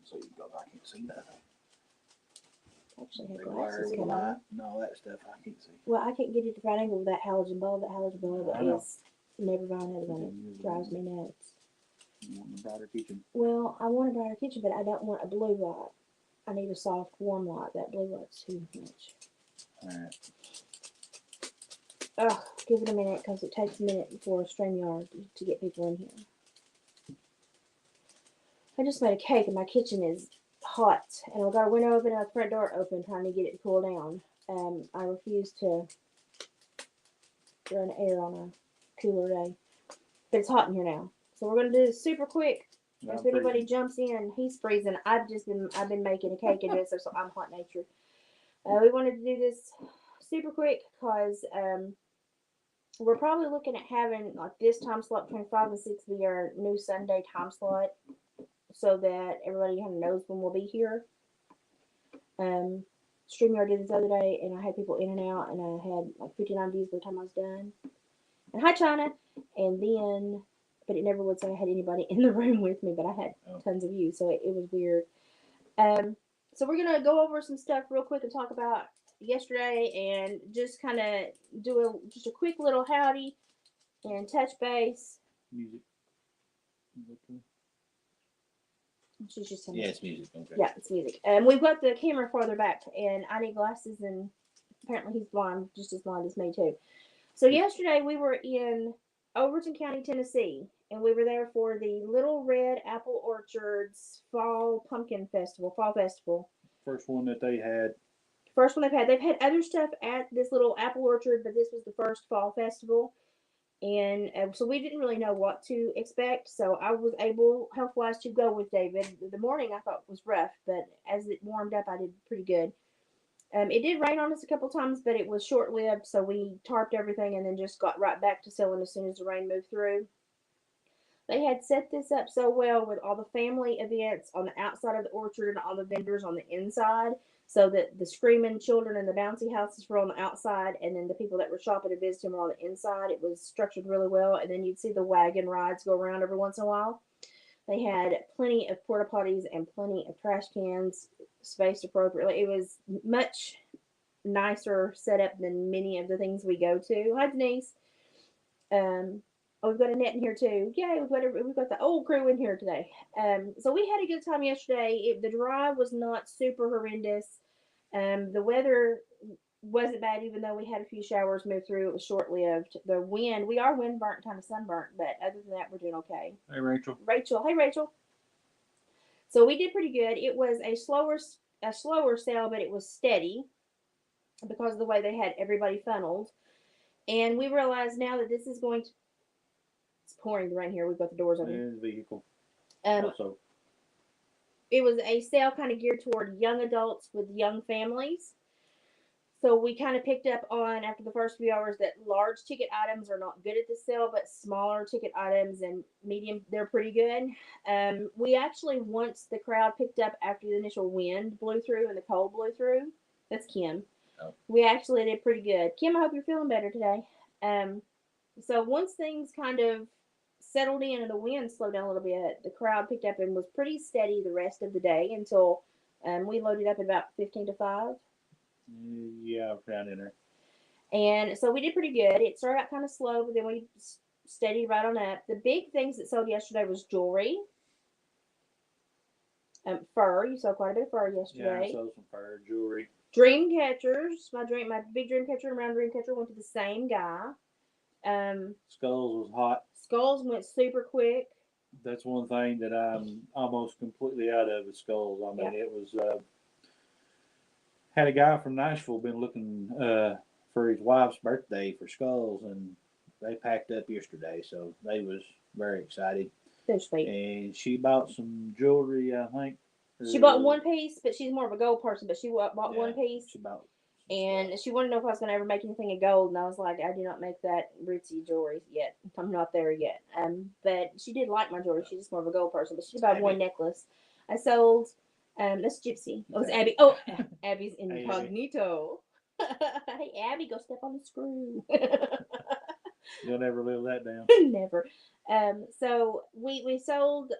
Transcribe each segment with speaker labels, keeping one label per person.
Speaker 1: So you go, I can't see nothing.
Speaker 2: Actually, have
Speaker 1: Big
Speaker 2: glasses
Speaker 1: with a
Speaker 2: coming
Speaker 1: light
Speaker 2: on.
Speaker 1: and all that stuff. I can't see.
Speaker 2: Well, I can't get it to right angle with that halogen bulb. That halogen bulb
Speaker 1: I know.
Speaker 2: is never buying another one. It drives me nuts.
Speaker 1: You want a brighter kitchen?
Speaker 2: Well, I want a brighter kitchen, but I don't want a blue light. I need a soft, warm light. That blue light's too much.
Speaker 1: Alright.
Speaker 2: Ugh, give it a minute because it takes a minute before StreamYard to get people in here. I just made a cake and my kitchen is hot. And I've got a window open and a front door open trying to get it to cool down. I refuse to run air on a cooler day. But it's hot in here now. So we're going to do this super quick. If anybody jumps in, he's freezing. I've been making a cake and this, so I'm hot natured. We wanted to do this super quick because we're probably looking at having like this time slot between 5 and 6 be our new Sunday time slot, so that everybody kind of knows when we'll be here. StreamYard did this other day, and I had people in and out, and I had like 59 views by the time I was done. And hi, China. And then, but it never would say I had anybody in the room with me, but I had tons of views, so it was weird. So we're gonna go over some stuff real quick and talk about yesterday, and just kind of do just a quick little howdy and touch base.
Speaker 1: Music.
Speaker 2: She's just
Speaker 1: yeah, it's music. Okay.
Speaker 2: Yeah, it's music. We've got the camera farther back, and I need glasses, and apparently he's blind, just as blind as me too. So yesterday we were in Overton County, Tennessee, and we were there for the Little Red Apple Orchards Fall Pumpkin Festival, Fall Festival.
Speaker 1: First one that they had.
Speaker 2: First one they've had. They've had other stuff at this little apple orchard, but this was the first fall festival. And so we didn't really know what to expect. So I was able, health-wise, to go with David. The morning I thought was rough, but as it warmed up, I did pretty good. It did rain on us a couple times, but it was short-lived, so we tarped everything and then just got right back to selling as soon as the rain moved through. They had set this up so well with all the family events on the outside of the orchard and all the vendors on the inside, so that the screaming children and the bouncy houses were on the outside, and then the people that were shopping and visiting were on the inside. It was structured really well, and then you'd see the wagon rides go around every once in a while. They had plenty of porta potties and plenty of trash cans spaced appropriately. It was much nicer setup than many of the things we go to. Hi, Denise. We've got Annette in here too. Yay, we've got the old crew in here today. So we had a good time yesterday. The drive was not super horrendous. The weather wasn't bad, even though we had a few showers move through. It was short lived. The wind, we are wind burnt, kind of sunburnt, but other than that, we're doing okay.
Speaker 1: Hey, Rachel.
Speaker 2: Hey, Rachel. So we did pretty good. It was a slower sale, but it was steady because of the way they had everybody funneled. And we realize now that this is going to. It's pouring rain here. We've got the doors open.
Speaker 1: And vehicle.
Speaker 2: Also. It was a sale kind of geared toward young adults with young families. So we kind of picked up on, after the first few hours, that large ticket items are not good at the sale, but smaller ticket items and medium, they're pretty good. We actually, once the crowd picked up after the initial wind blew through and the cold blew through, that's Kim. Oh. We actually did pretty good. Kim, I hope you're feeling better today. So once things kind of settled in and the wind slowed down a little bit, the crowd picked up and was pretty steady the rest of the day until we loaded up at about 15 to 5.
Speaker 1: Yeah, around in there.
Speaker 2: And so we did pretty good. It started out kind of slow, but then we steadied right on up. The big things that sold yesterday was jewelry. Fur. You saw quite a bit of fur yesterday.
Speaker 1: Yeah, I sold some fur, jewelry.
Speaker 2: Dream catchers. My big dream catcher and round dream catcher went to the same guy.
Speaker 1: Skulls was hot.
Speaker 2: Skulls went super quick.
Speaker 1: That's one thing that I'm almost completely out of is skulls. I mean, It was had a guy from Nashville been looking for his wife's birthday for skulls, and they packed up yesterday, so they was very excited.
Speaker 2: They're sweet.
Speaker 1: And she bought some jewelry, I think.
Speaker 2: She bought one piece, but she's more of a gold person. But she bought one piece.
Speaker 1: She bought.
Speaker 2: And she wanted to know if I was going to ever make anything of gold, and I was like, I do not make that ritzy jewelry yet. I'm not there yet. But she did like my jewelry. She's just more of a gold person. But she did buy one necklace. I sold. That's Gypsy. Oh, it's Abby. Oh, Abby's incognito. Hey, Abby, go step on the screw.
Speaker 1: You'll never live that down.
Speaker 2: Never. So we sold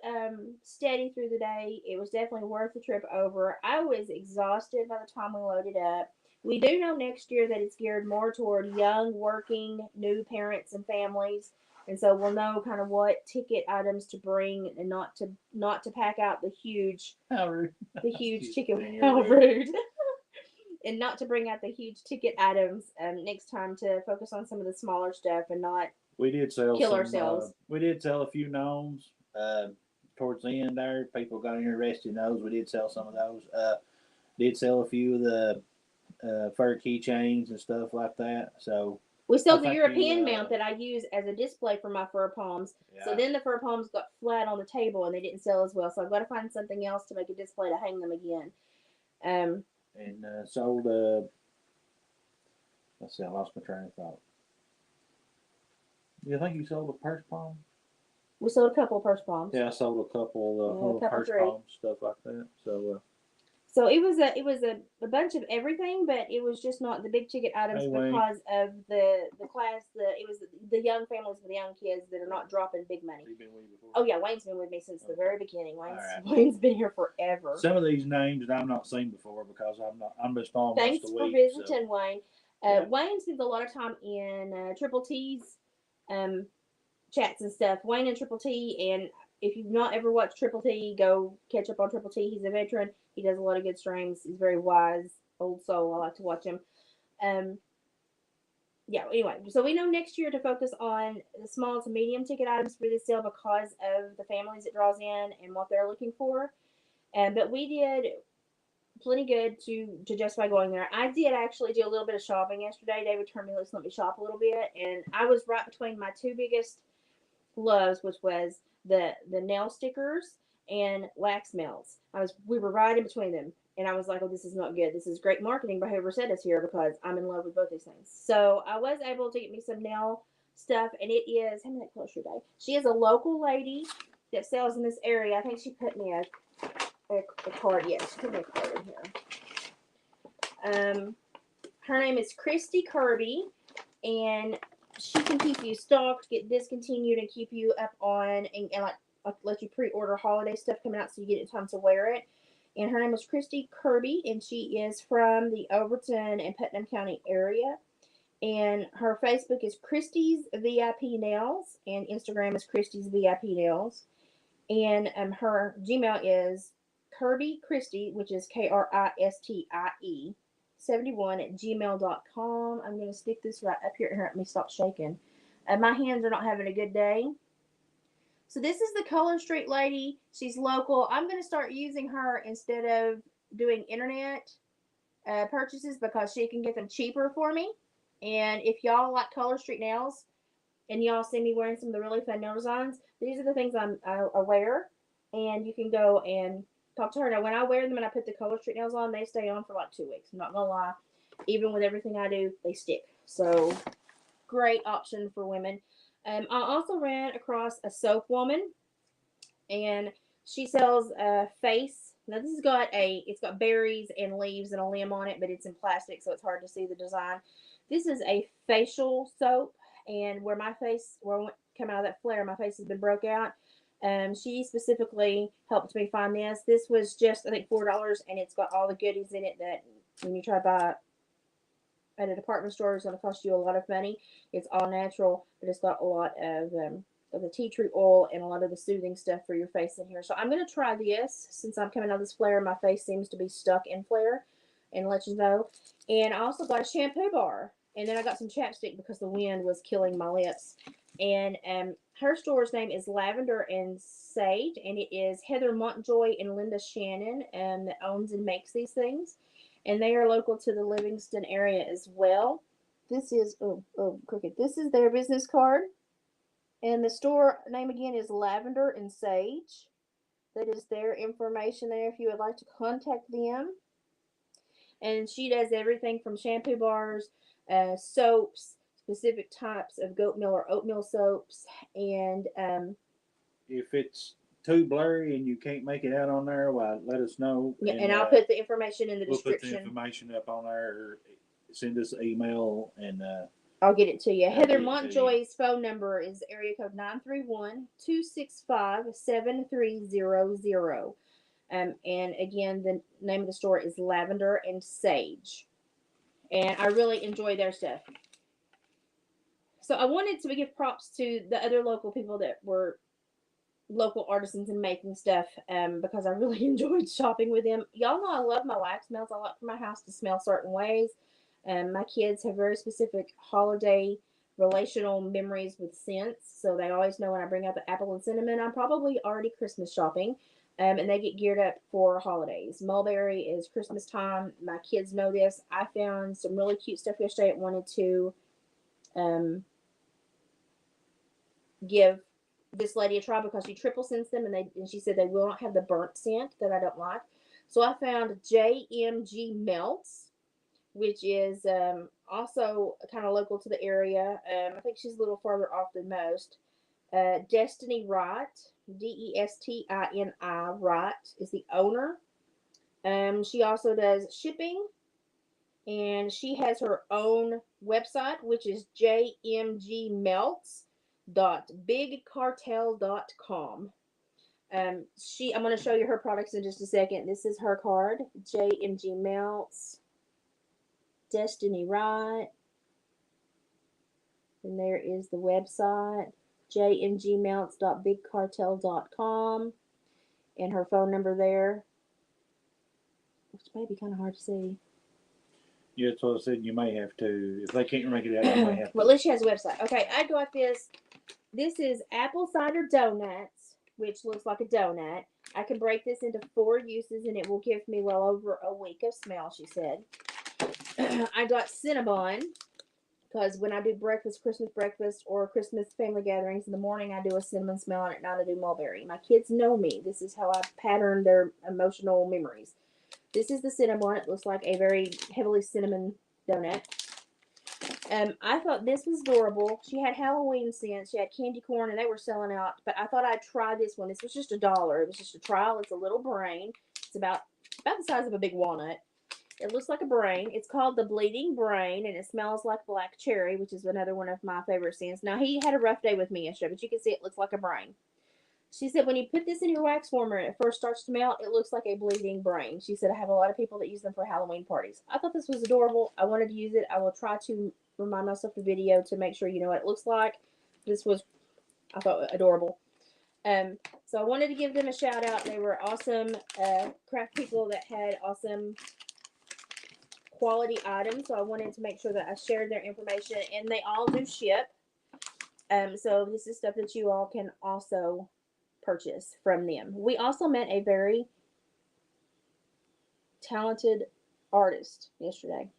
Speaker 2: steady through the day. It was definitely worth the trip over. I was exhausted by the time we loaded up. We do know next year that it's geared more toward young, working, new parents and families, and so we'll know kind of what ticket items to bring and not to pack out
Speaker 1: How rude.
Speaker 2: the huge
Speaker 1: Excuse
Speaker 2: ticket.
Speaker 1: me,
Speaker 2: How
Speaker 1: you're rude.
Speaker 2: rude! And not to bring out the huge ticket items next time, to focus on some of the smaller stuff and not
Speaker 1: We did sell
Speaker 2: kill
Speaker 1: some.
Speaker 2: ourselves.
Speaker 1: We did sell a few gnomes. Towards the end there, people got interested in those. We did sell some of those. Did sell a few of the fur keychains and stuff like that. So
Speaker 2: We sold
Speaker 1: I
Speaker 2: the
Speaker 1: think
Speaker 2: European
Speaker 1: you,
Speaker 2: mount that I use as a display for my fur palms.
Speaker 1: yeah.
Speaker 2: So then the fur palms got flat on the table and they didn't sell as well. So I've got to find something else to make a display to hang them again.
Speaker 1: And sold. Let's see, I lost my train of thought. You think you sold a purse palm?
Speaker 2: We sold a couple of purse palms.
Speaker 1: Yeah, I sold a couple of
Speaker 2: Yeah, a
Speaker 1: little
Speaker 2: couple,
Speaker 1: purse
Speaker 2: three.
Speaker 1: palms, stuff like that. So
Speaker 2: So it was a bunch of everything, but it was just not the big ticket items
Speaker 1: Hey, Wayne.
Speaker 2: because of the class. It was the young families with the young kids that are not dropping big money.
Speaker 1: you've been with you before.
Speaker 2: Oh yeah, Wayne's been with me since the very beginning.
Speaker 1: All right.
Speaker 2: Wayne's been here forever.
Speaker 1: Some of these names I've not seen before because I'm just on
Speaker 2: Thanks
Speaker 1: most of
Speaker 2: for
Speaker 1: the week.
Speaker 2: visiting, Wayne.
Speaker 1: Yeah.
Speaker 2: Wayne spends a lot of time in Triple T's chats and stuff. Wayne and Triple T, and if you've not ever watched Triple T, go catch up on Triple T. He's a veteran. He does a lot of good streams. He's very wise, old soul. I like to watch him. Yeah, anyway, so we know next year to focus on the small to medium ticket items for this sale because of the families it draws in and what they're looking for. But we did plenty good to justify going there. I did actually do a little bit of shopping yesterday. David turned me loose, let me shop a little bit, and I was right between my two biggest loves, which was the nail stickers and wax melts. We were right in between them, and I was like, oh, this is not good. This is great marketing by whoever sent us here because I'm in love with both these things. So I was able to get me some nail stuff, and it is, hand me that closer, Dave. She is a local lady that sells in this area. I think she put me a card. Yes, she put me a card in here. Her name is Christy Kirby, and she can keep you stocked, get discontinued, and keep you up on and like let you pre-order holiday stuff coming out so you get it in time to wear it. And her name is Christy Kirby, and she is from the Overton and Putnam County area. And her Facebook is Christy's VIP Nails, and Instagram is Christy's VIP Nails. And her Gmail is Kirby Christy, which is KRISTIE 71 at gmail.com. I'm going to stick this right up here and let me stop shaking. My hands are not having a good day. So this is the Cullen Street lady. She's local. I'm going to start using her instead of doing internet purchases because she can get them cheaper for me. And if y'all like Cullen Street nails and y'all see me wearing some of the really fun nail designs, these are the things I wear. And you can go and talk to her. Now, when I wear them and I put the Cullen Street nails on, they stay on for like 2 weeks. I'm not going to lie. Even with everything I do, they stick. So, great option for women. I also ran across a soap woman, and she sells a face. Now, this has it's got berries and leaves and a limb on it, but it's in plastic, so it's hard to see the design. This is a facial soap, and where I come out of that flare, my face has been broke out. She specifically helped me find this. This was just, I think, $4, and it's got all the goodies in it that when you try to buy at a department store, it's going to cost you a lot of money. It's all natural, but it's got a lot of the tea tree oil and a lot of the soothing stuff for your face in here. So I'm going to try this since I'm coming out of this flare. My face seems to be stuck in flare, and let you know. And I also got a shampoo bar, and then I got some chapstick because the wind was killing my lips. And her store's name is Lavender and Sage, and it is Heather Montjoy and Linda Shannon that owns and makes these things. And they are local to the Livingston area as well. This is, crooked. This is their business card. And the store name again is Lavender and Sage. That is their information there if you would like to contact them. And she does everything from shampoo bars, soaps, specific types of goat meal or oatmeal soaps, and
Speaker 1: if it's too blurry and you can't make it out on there, well, let us know.
Speaker 2: Yeah, and I'll put the information in the
Speaker 1: we'll
Speaker 2: description.
Speaker 1: Put the information up on there. Or send us an email, and
Speaker 2: I'll get it to you.
Speaker 1: I'll
Speaker 2: Heather
Speaker 1: get it to you.
Speaker 2: Montjoy's phone number is area code 931-265-7300. And again, the name of the store is Lavender and Sage. And I really enjoy their stuff. So I wanted to give props to the other local people that were local artisans and making stuff, because I really enjoyed shopping with them. Y'all know I love my wax smells. I like for my house to smell certain ways. My kids have very specific holiday relational memories with scents, so they always know when I bring out the apple and cinnamon, I'm probably already Christmas shopping. And they get geared up for holidays. Mulberry is Christmas time. My kids know this. I found some really cute stuff yesterday. I wanted to give this lady a try because she triple scents them, and she said they will not have the burnt scent that I don't like. So I found JMG Melts, which is also kind of local to the area. I think she's a little farther off than most. Destiny Wright, Destini Wright is the owner. She also does shipping, and she has her own website, which is jmgmelts.bigcartel.com. I'm going to show you her products in just a second. This is her card, JMG Melts, Destiny Wright, and there is the website, jmgmelts.bigcartel.com, and her phone number there, which may be kind of hard to see.
Speaker 1: Yeah, that's what I said. You may have to. If they can't make it out, you may have to.
Speaker 2: Well, at least she has a website. Okay, I got this. This is apple cider donuts, which looks like a donut. I can break this into 4 uses, and it will give me well over a week of smell, she said. I got Cinnabon, because when I do Christmas breakfast, or Christmas family gatherings in the morning, I do a cinnamon smell, and at night I do mulberry. My kids know me. This is how I pattern their emotional memories. This is the Cinnabon. It looks like a very heavily cinnamon donut. I thought this was adorable. She had Halloween scents. She had candy corn, and they were selling out. But I thought I'd try this one. This was just $1. It was just a trial. It's a little brain. It's about the size of a big walnut. It looks like a brain. It's called the Bleeding Brain, and it smells like black cherry, which is another one of my favorite scents. Now, he had a rough day with me yesterday, but you can see it looks like a brain. She said when you put this in your wax warmer and it first starts to melt, it looks like a bleeding brain. She said I have a lot of people that use them for Halloween parties. I thought this was adorable. I wanted to use it. I will try to remind myself the video to make sure you know what it looks like. This was, I thought, adorable. So I wanted to give them a shout out. They were awesome craft people that had awesome quality items. So I wanted to make sure that I shared their information, and they all do ship. So this is stuff that you all can also purchase from them. We also met a very talented artist yesterday.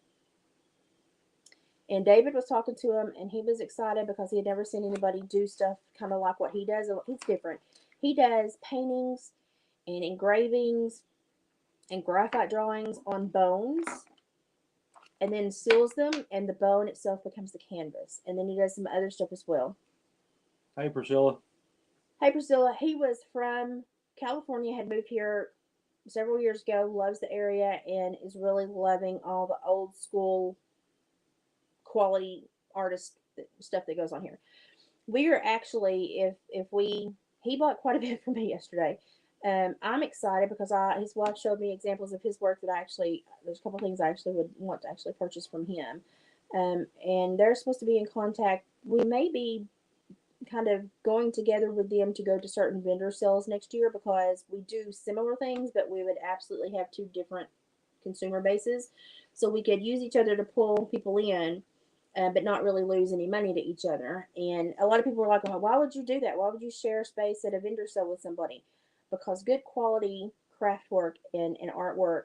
Speaker 2: And David was talking to him, and he was excited because he had never seen anybody do stuff kind of like what he does. He's different. He does paintings and engravings and graphite drawings on bones, and then seals them, and the bone itself becomes the canvas. And then he does some other stuff as well.
Speaker 1: Hey, Priscilla.
Speaker 2: Hey, Priscilla. He was from California, had moved here several years ago, loves the area, and is really loving all the old school quality artist stuff that goes on here. We are actually, he bought quite a bit from me yesterday. I'm excited because his wife showed me examples of his work that there's a couple things I actually would want to actually purchase from him. And they're supposed to be in contact. We may be kind of going together with them to go to certain vendor sales next year, because we do similar things, but we would absolutely have 2 different consumer bases. So we could use each other to pull people in, but not really lose any money to each other. And a lot of people are like, oh, why would you do that? Why would you share space at a vendor sale with somebody? Because good quality craft work and artwork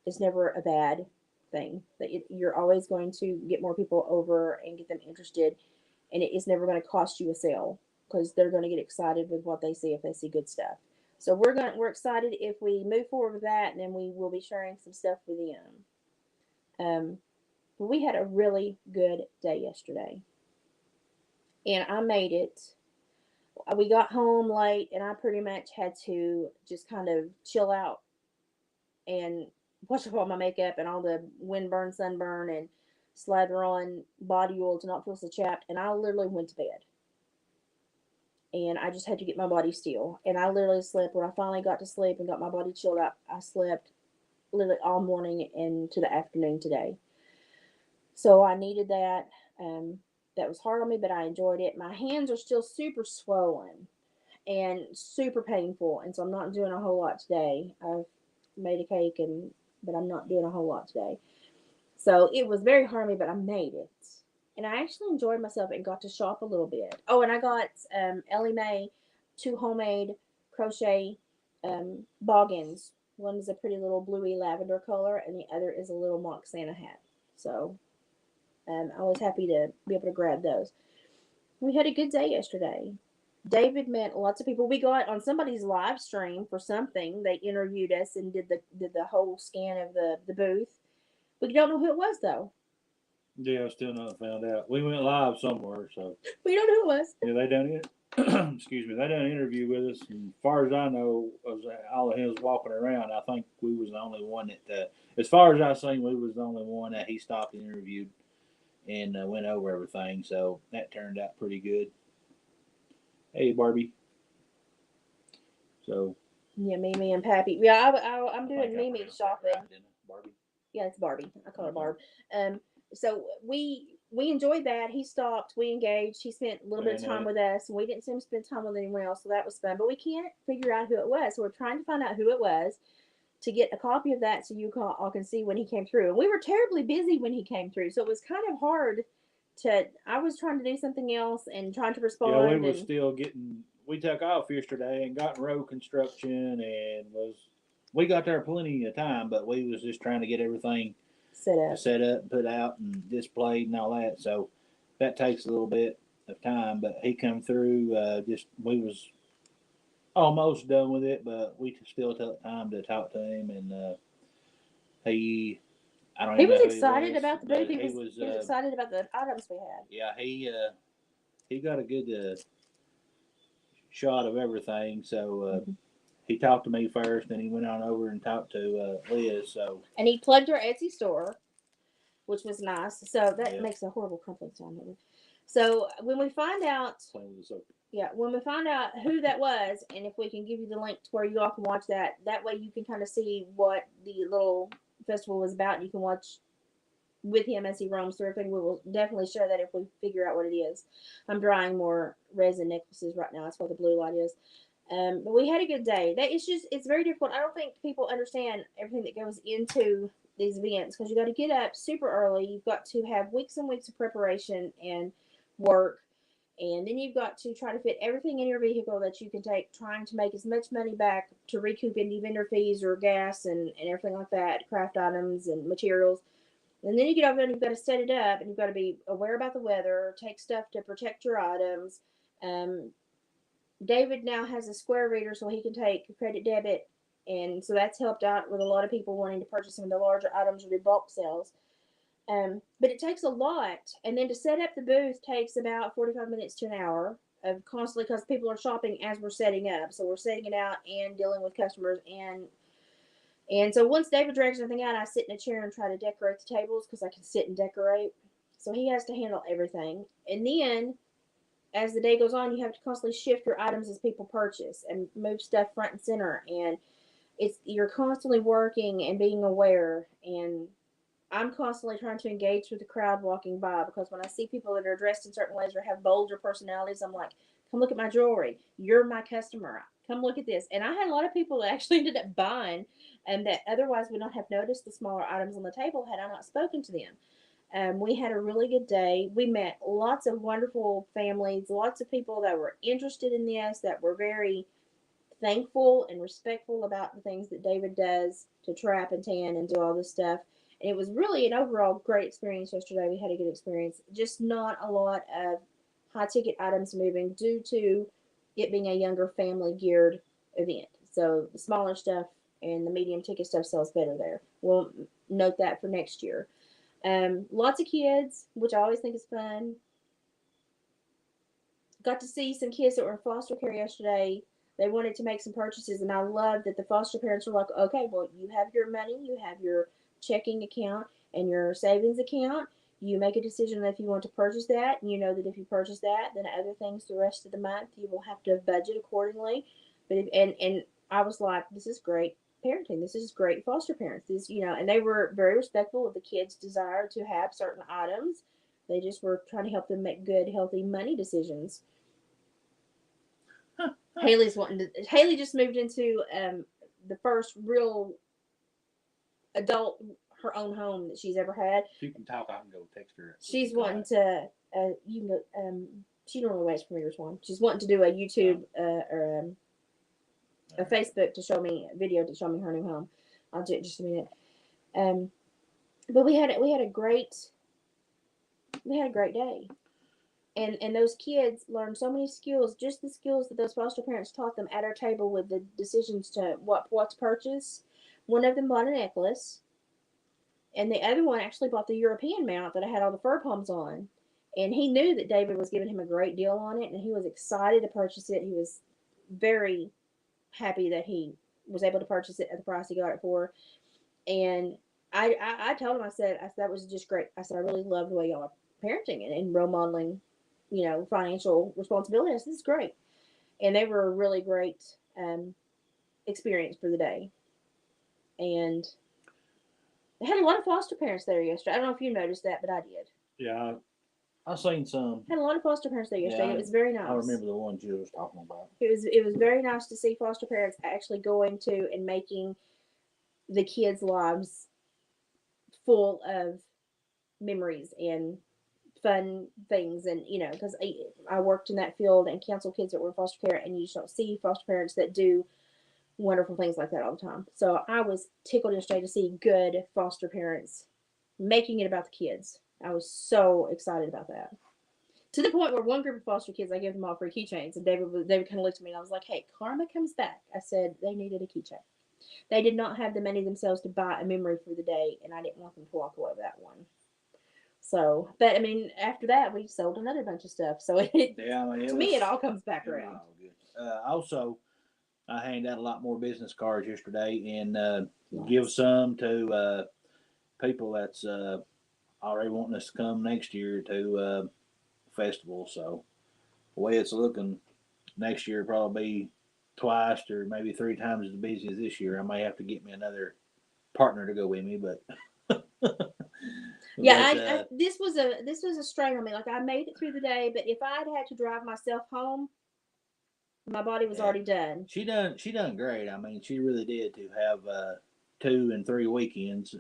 Speaker 2: is never a bad thing. You're always going to get more people over and get them interested. And it is never going to cost you a sale, because they're going to get excited with what they see if they see good stuff. So we're excited if we move forward with that, and then we will be sharing some stuff with them. But we had a really good day yesterday, and I made it. We got home late, and I pretty much had to just kind of chill out and wash up all my makeup and all the windburn, sunburn, and slather on body oil to not feel so chapped, and I literally went to bed. And I just had to get my body still. And I literally slept when I finally got to sleep and got my body chilled up. I slept literally all morning and to the afternoon today. So I needed that. That was hard on me, but I enjoyed it. My hands are still super swollen and super painful, and so I'm not doing a whole lot today. I've made a cake, but I'm not doing a whole lot today. So it was very hard on me, but I made it. And I actually enjoyed myself and got to shop a little bit. Oh, and I got Ellie Mae two homemade crochet boggins. One is a pretty little bluey lavender color, and the other is a little mock Santa hat. So I was happy to be able to grab those. We had a good day yesterday. David met lots of people. We got on somebody's live stream for something. They interviewed us and did the whole scan of the booth. We don't know who it was though.
Speaker 1: Yeah, still not found out. We went live somewhere, so
Speaker 2: We don't know who it was.
Speaker 1: yeah, they done it. Excuse me, they done an interview with us. And as far as I know, was all of him was walking around. I think we was the only one that, as far as I seen, we was the only one that he stopped and interviewed and went over everything. So that turned out pretty good. Hey, Barbie. So
Speaker 2: Yeah, Mimi and Pappy. Yeah, I'm
Speaker 1: I
Speaker 2: doing
Speaker 1: think I
Speaker 2: Mimi
Speaker 1: pronounced that
Speaker 2: shopping.
Speaker 1: right, didn't I? Barbie.
Speaker 2: Yeah, it's Barbie. I call her
Speaker 1: Okay.
Speaker 2: Barb. So we enjoyed that. He stopped. We engaged. He spent a little bit of
Speaker 1: And
Speaker 2: time with us, and we didn't see him spend time with anyone else, so that was fun. But we can't figure out who it was, so we're trying to find out who it was to get a copy of that so you all can see when he came through. And we were terribly busy when he came through, so it was kind of hard to. I was trying to do something else and trying to
Speaker 1: yeah, we
Speaker 2: respond
Speaker 1: was
Speaker 2: and
Speaker 1: still getting. We took off yesterday and got in road construction and was. We got there plenty of time, but we was just trying to get everything
Speaker 2: set up.
Speaker 1: set up, put out, and displayed and all that. So that takes a little bit of time. But he come through. Just we was almost done with it, but we still took time to talk to him, and he. I don't
Speaker 2: He
Speaker 1: even
Speaker 2: was
Speaker 1: know who he
Speaker 2: excited
Speaker 1: was,
Speaker 2: about the booth.
Speaker 1: but
Speaker 2: He was excited about the items we had.
Speaker 1: yeah, he got a good shot of everything. So he talked to me first, and he went on over and talked to Liz. So
Speaker 2: And he plugged our Etsy store, which was nice. So that
Speaker 1: yeah,
Speaker 2: makes a horrible crumpling sound. So when we find out,
Speaker 1: playing with the soap.
Speaker 2: yeah, when we find out who that was, and if we can give you the link to where you all can watch that, that way you can kind of see what the little festival was about. And you can watch with him as he roams through everything. We will definitely share that if we figure out what it is. I'm drying more resin necklaces right now. That's what the blue light is. But we had a good day. It's very difficult. I don't think people understand everything that goes into these events because you got to get up super early. You've got to have weeks and weeks of preparation and work. And then you've got to try to fit everything in your vehicle that you can take, trying to make as much money back to recoup any vendor fees or gas and everything like that, craft items and materials. And then you get over there and you've got to set it up and you've got to be aware about the weather, take stuff to protect your items. Um, David now has a Square reader so he can take credit debit, and so that's helped out with a lot of people wanting to purchase some of the larger items or do bulk sales. But it takes a lot, and then to set up the booth takes about 45 minutes to an hour of constantly because people are shopping as we're setting up. So we're setting it out and dealing with customers and so once David drags everything out, I sit in a chair and try to decorate the tables because I can sit and decorate. So he has to handle everything, and then as the day goes on, you have to constantly shift your items as people purchase and move stuff front and center. And you're constantly working and being aware. And I'm constantly trying to engage with the crowd walking by because when I see people that are dressed in certain ways or have bolder personalities, I'm like, come look at my jewelry. You're my customer. Come look at this. And I had a lot of people that actually ended up buying and that otherwise would not have noticed the smaller items on the table had I not spoken to them. We had a really good day. We met lots of wonderful families, lots of people that were interested in this, that were very thankful and respectful about the things that David does to trap and tan and do all this stuff. And it was really an overall great experience yesterday. We had a good experience. Just not a lot of high ticket items moving due to it being a younger family geared event. So the smaller stuff and the medium ticket stuff sells better there. We'll note that for next year. Lots of kids, which I always think is fun. Got to see some kids that were in foster care yesterday. They wanted to make some purchases, and I love that the foster parents were like, okay, well, you have your money, you have your checking account and your savings account. you make a decision if you want to purchase that, and you know that if you purchase that, then other things the rest of the month you will have to budget accordingly. But and I was like, this is great parenting. This is great foster parents. This, and they were very respectful of the kids' desire to have certain items. They just were trying to help them make good, healthy money decisions. Haley just moved into the first real adult her own home that she's ever had.
Speaker 1: If you can talk, I can go text her.
Speaker 2: She's wanting to you can go she normally waits for me to respond. She's wanting to do a YouTube or a Facebook to show me a video to show me her new home. I'll do it in just a minute. But we had a great day. And those kids learned so many skills, just the skills that those foster parents taught them at our table with the decisions to what to purchase. One of them bought a necklace, and the other one actually bought the European mount that I had all the fur poms on. And he knew that David was giving him a great deal on it, and he was excited to purchase it. He was very happy that he was able to purchase it at the price he got it for. And I told him, I said that was just great. I said, I really love the way y'all are parenting and role modeling, financial responsibility. I said, this is great. And they were a really great experience for the day. And they had a lot of foster parents there yesterday. I don't know if you noticed that, but I did.
Speaker 1: Yeah, I seen some.
Speaker 2: Had a lot of foster parents there yesterday.
Speaker 1: Yeah,
Speaker 2: it was very nice.
Speaker 1: I remember the one Jill was talking about.
Speaker 2: It was very nice to see foster parents actually going to and making the kids' lives full of memories and fun things. And because I worked in that field and counseled kids that were in foster care, and you just don't see foster parents that do wonderful things like that all the time. So I was tickled yesterday to see good foster parents making it about the kids. I was so excited about that. To the point where one group of foster kids, I gave them all free keychains, and David kind of looked at me and I was like, "Hey, karma comes back." I said they needed a keychain. They did not have the money themselves to buy a memory for the day, and I didn't want them to walk away with that one. So, but I mean, after that, we sold another bunch of stuff. So to me, it all comes back around.
Speaker 1: Also, I handed out a lot more business cards yesterday, and give some to people that's already wanting us to come next year to festival. So the way it's looking, next year probably be twice or maybe 3 times as busy as this year. I may have to get me another partner to go with me, but
Speaker 2: yeah, this was a strain on me. Like, I made it through the day, but if I'd had to drive myself home, my body was already done.
Speaker 1: She done great. I mean, she really did to have 2 and 3 weekends.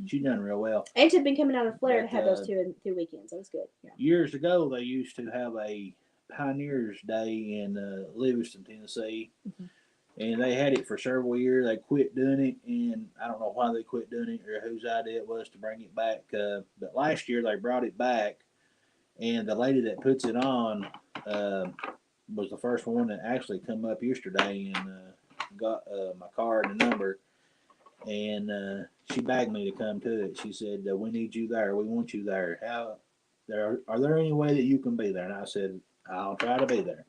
Speaker 1: She done real well.
Speaker 2: And to have been coming out of Flair to have those two weekends. That was good. Yeah.
Speaker 1: Years ago, they used to have a Pioneers Day in Livingston, Tennessee. Mm-hmm. And they had it for several years. They quit doing it, and I don't know why they quit doing it or whose idea it was to bring it back. But last year they brought it back, and the lady that puts it on was the first one that actually come up yesterday and got my card and number. And she begged me to come to it. She said, "We need you there. We want you there. Are there any way that you can be there?" And I said, "I'll try to be there."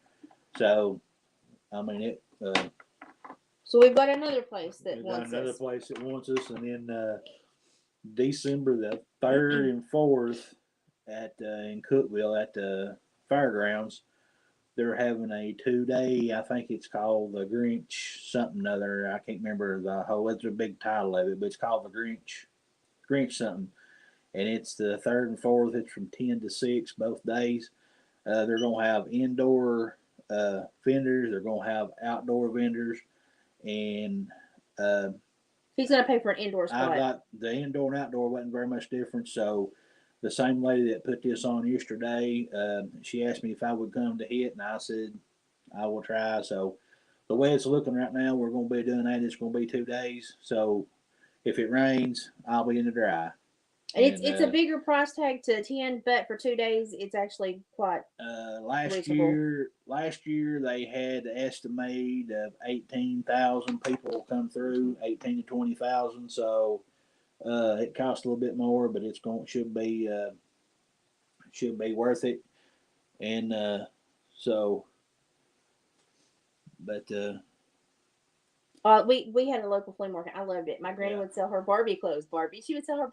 Speaker 1: So, I mean, it.
Speaker 2: So we've got another place that wants
Speaker 1: us, and then December the 3rd and 4th at in Cookeville at the fairgrounds, they're having a 2-day. I think it's called the Grinch something other. I can't remember the whole. It's a big title of it, but it's called the Grinch something, and it's the 3rd and 4th. It's from 10 to 6 both days. They're gonna have indoor vendors. They're gonna have outdoor vendors. And
Speaker 2: he's going to pay for an indoor spot.
Speaker 1: I got the indoor and outdoor wasn't very much different. So the same lady that put this on yesterday, she asked me if I would come to hit, and I said I will try. So the way it's looking right now, we're going to be doing that. It's going to be 2 days. So if it rains, I'll be in the dry.
Speaker 2: And it's a bigger price tag to attend, but for 2 days, it's actually quite reasonable.
Speaker 1: Last year they had an estimate of 18,000 people come through, 18 to 20,000. So it costs a little bit more, but should be worth it. And
Speaker 2: we had a local flea market. I loved it. My granny would sell her Barbie clothes. She would sell her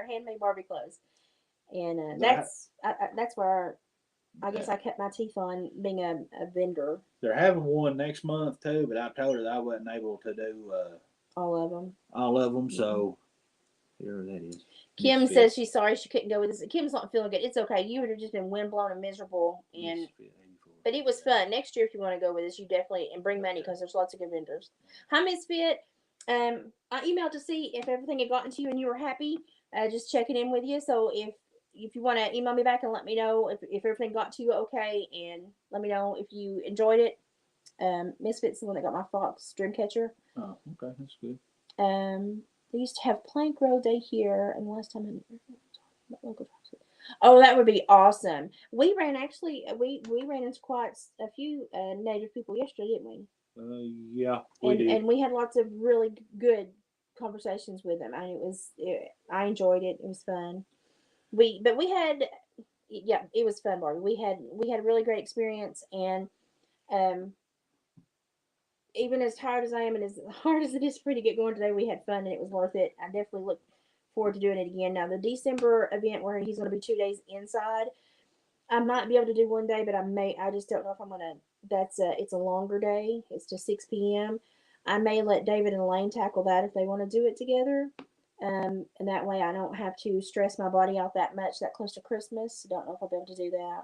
Speaker 2: handmade Barbie clothes. and
Speaker 1: They're
Speaker 2: that's where I guess I kept my teeth on being a vendor.
Speaker 1: they're having one next month too, but I told her that I wasn't able to do
Speaker 2: All of them.
Speaker 1: all of them. So here that is.
Speaker 2: Kim
Speaker 1: Misfit.
Speaker 2: says she's sorry she couldn't go with us. Kim's not feeling good. It's okay. You would have just been windblown and miserable, and
Speaker 1: Misfit 84.
Speaker 2: but it was fun. Next year, if you want to go with us, you definitely and bring money because there's lots of good vendors. Hi, Misfit. I emailed to see if everything had gotten to you and you were happy. Just checking in with you. So if you want to email me back and let me know if everything got to you okay, and let me know if you enjoyed it. Misfit's the one that got my Fox Dreamcatcher.
Speaker 1: Oh, okay, that's good.
Speaker 2: They used to have Plank Road Day here, and the last time oh, that would be awesome. We ran into quite a few Native people yesterday, didn't we?
Speaker 1: Yeah, we did.
Speaker 2: And we had lots of really good conversations with them. I enjoyed it. It was fun. But we had yeah, it was fun, Barbie. We had a really great experience, and um, even as tired as I am and as hard as it is for me to get going today, we had fun and it was worth it. I definitely look forward to doing it again. Now the December event where he's going to be 2 days inside, I might be able to do one day, but I just don't know if I'm gonna. It's a longer day. It's to 6 p.m. I may let David and Elaine tackle that if they want to do it together, and that way I don't have to stress my body out that much that close to Christmas. Don't know if I'll be able to do that.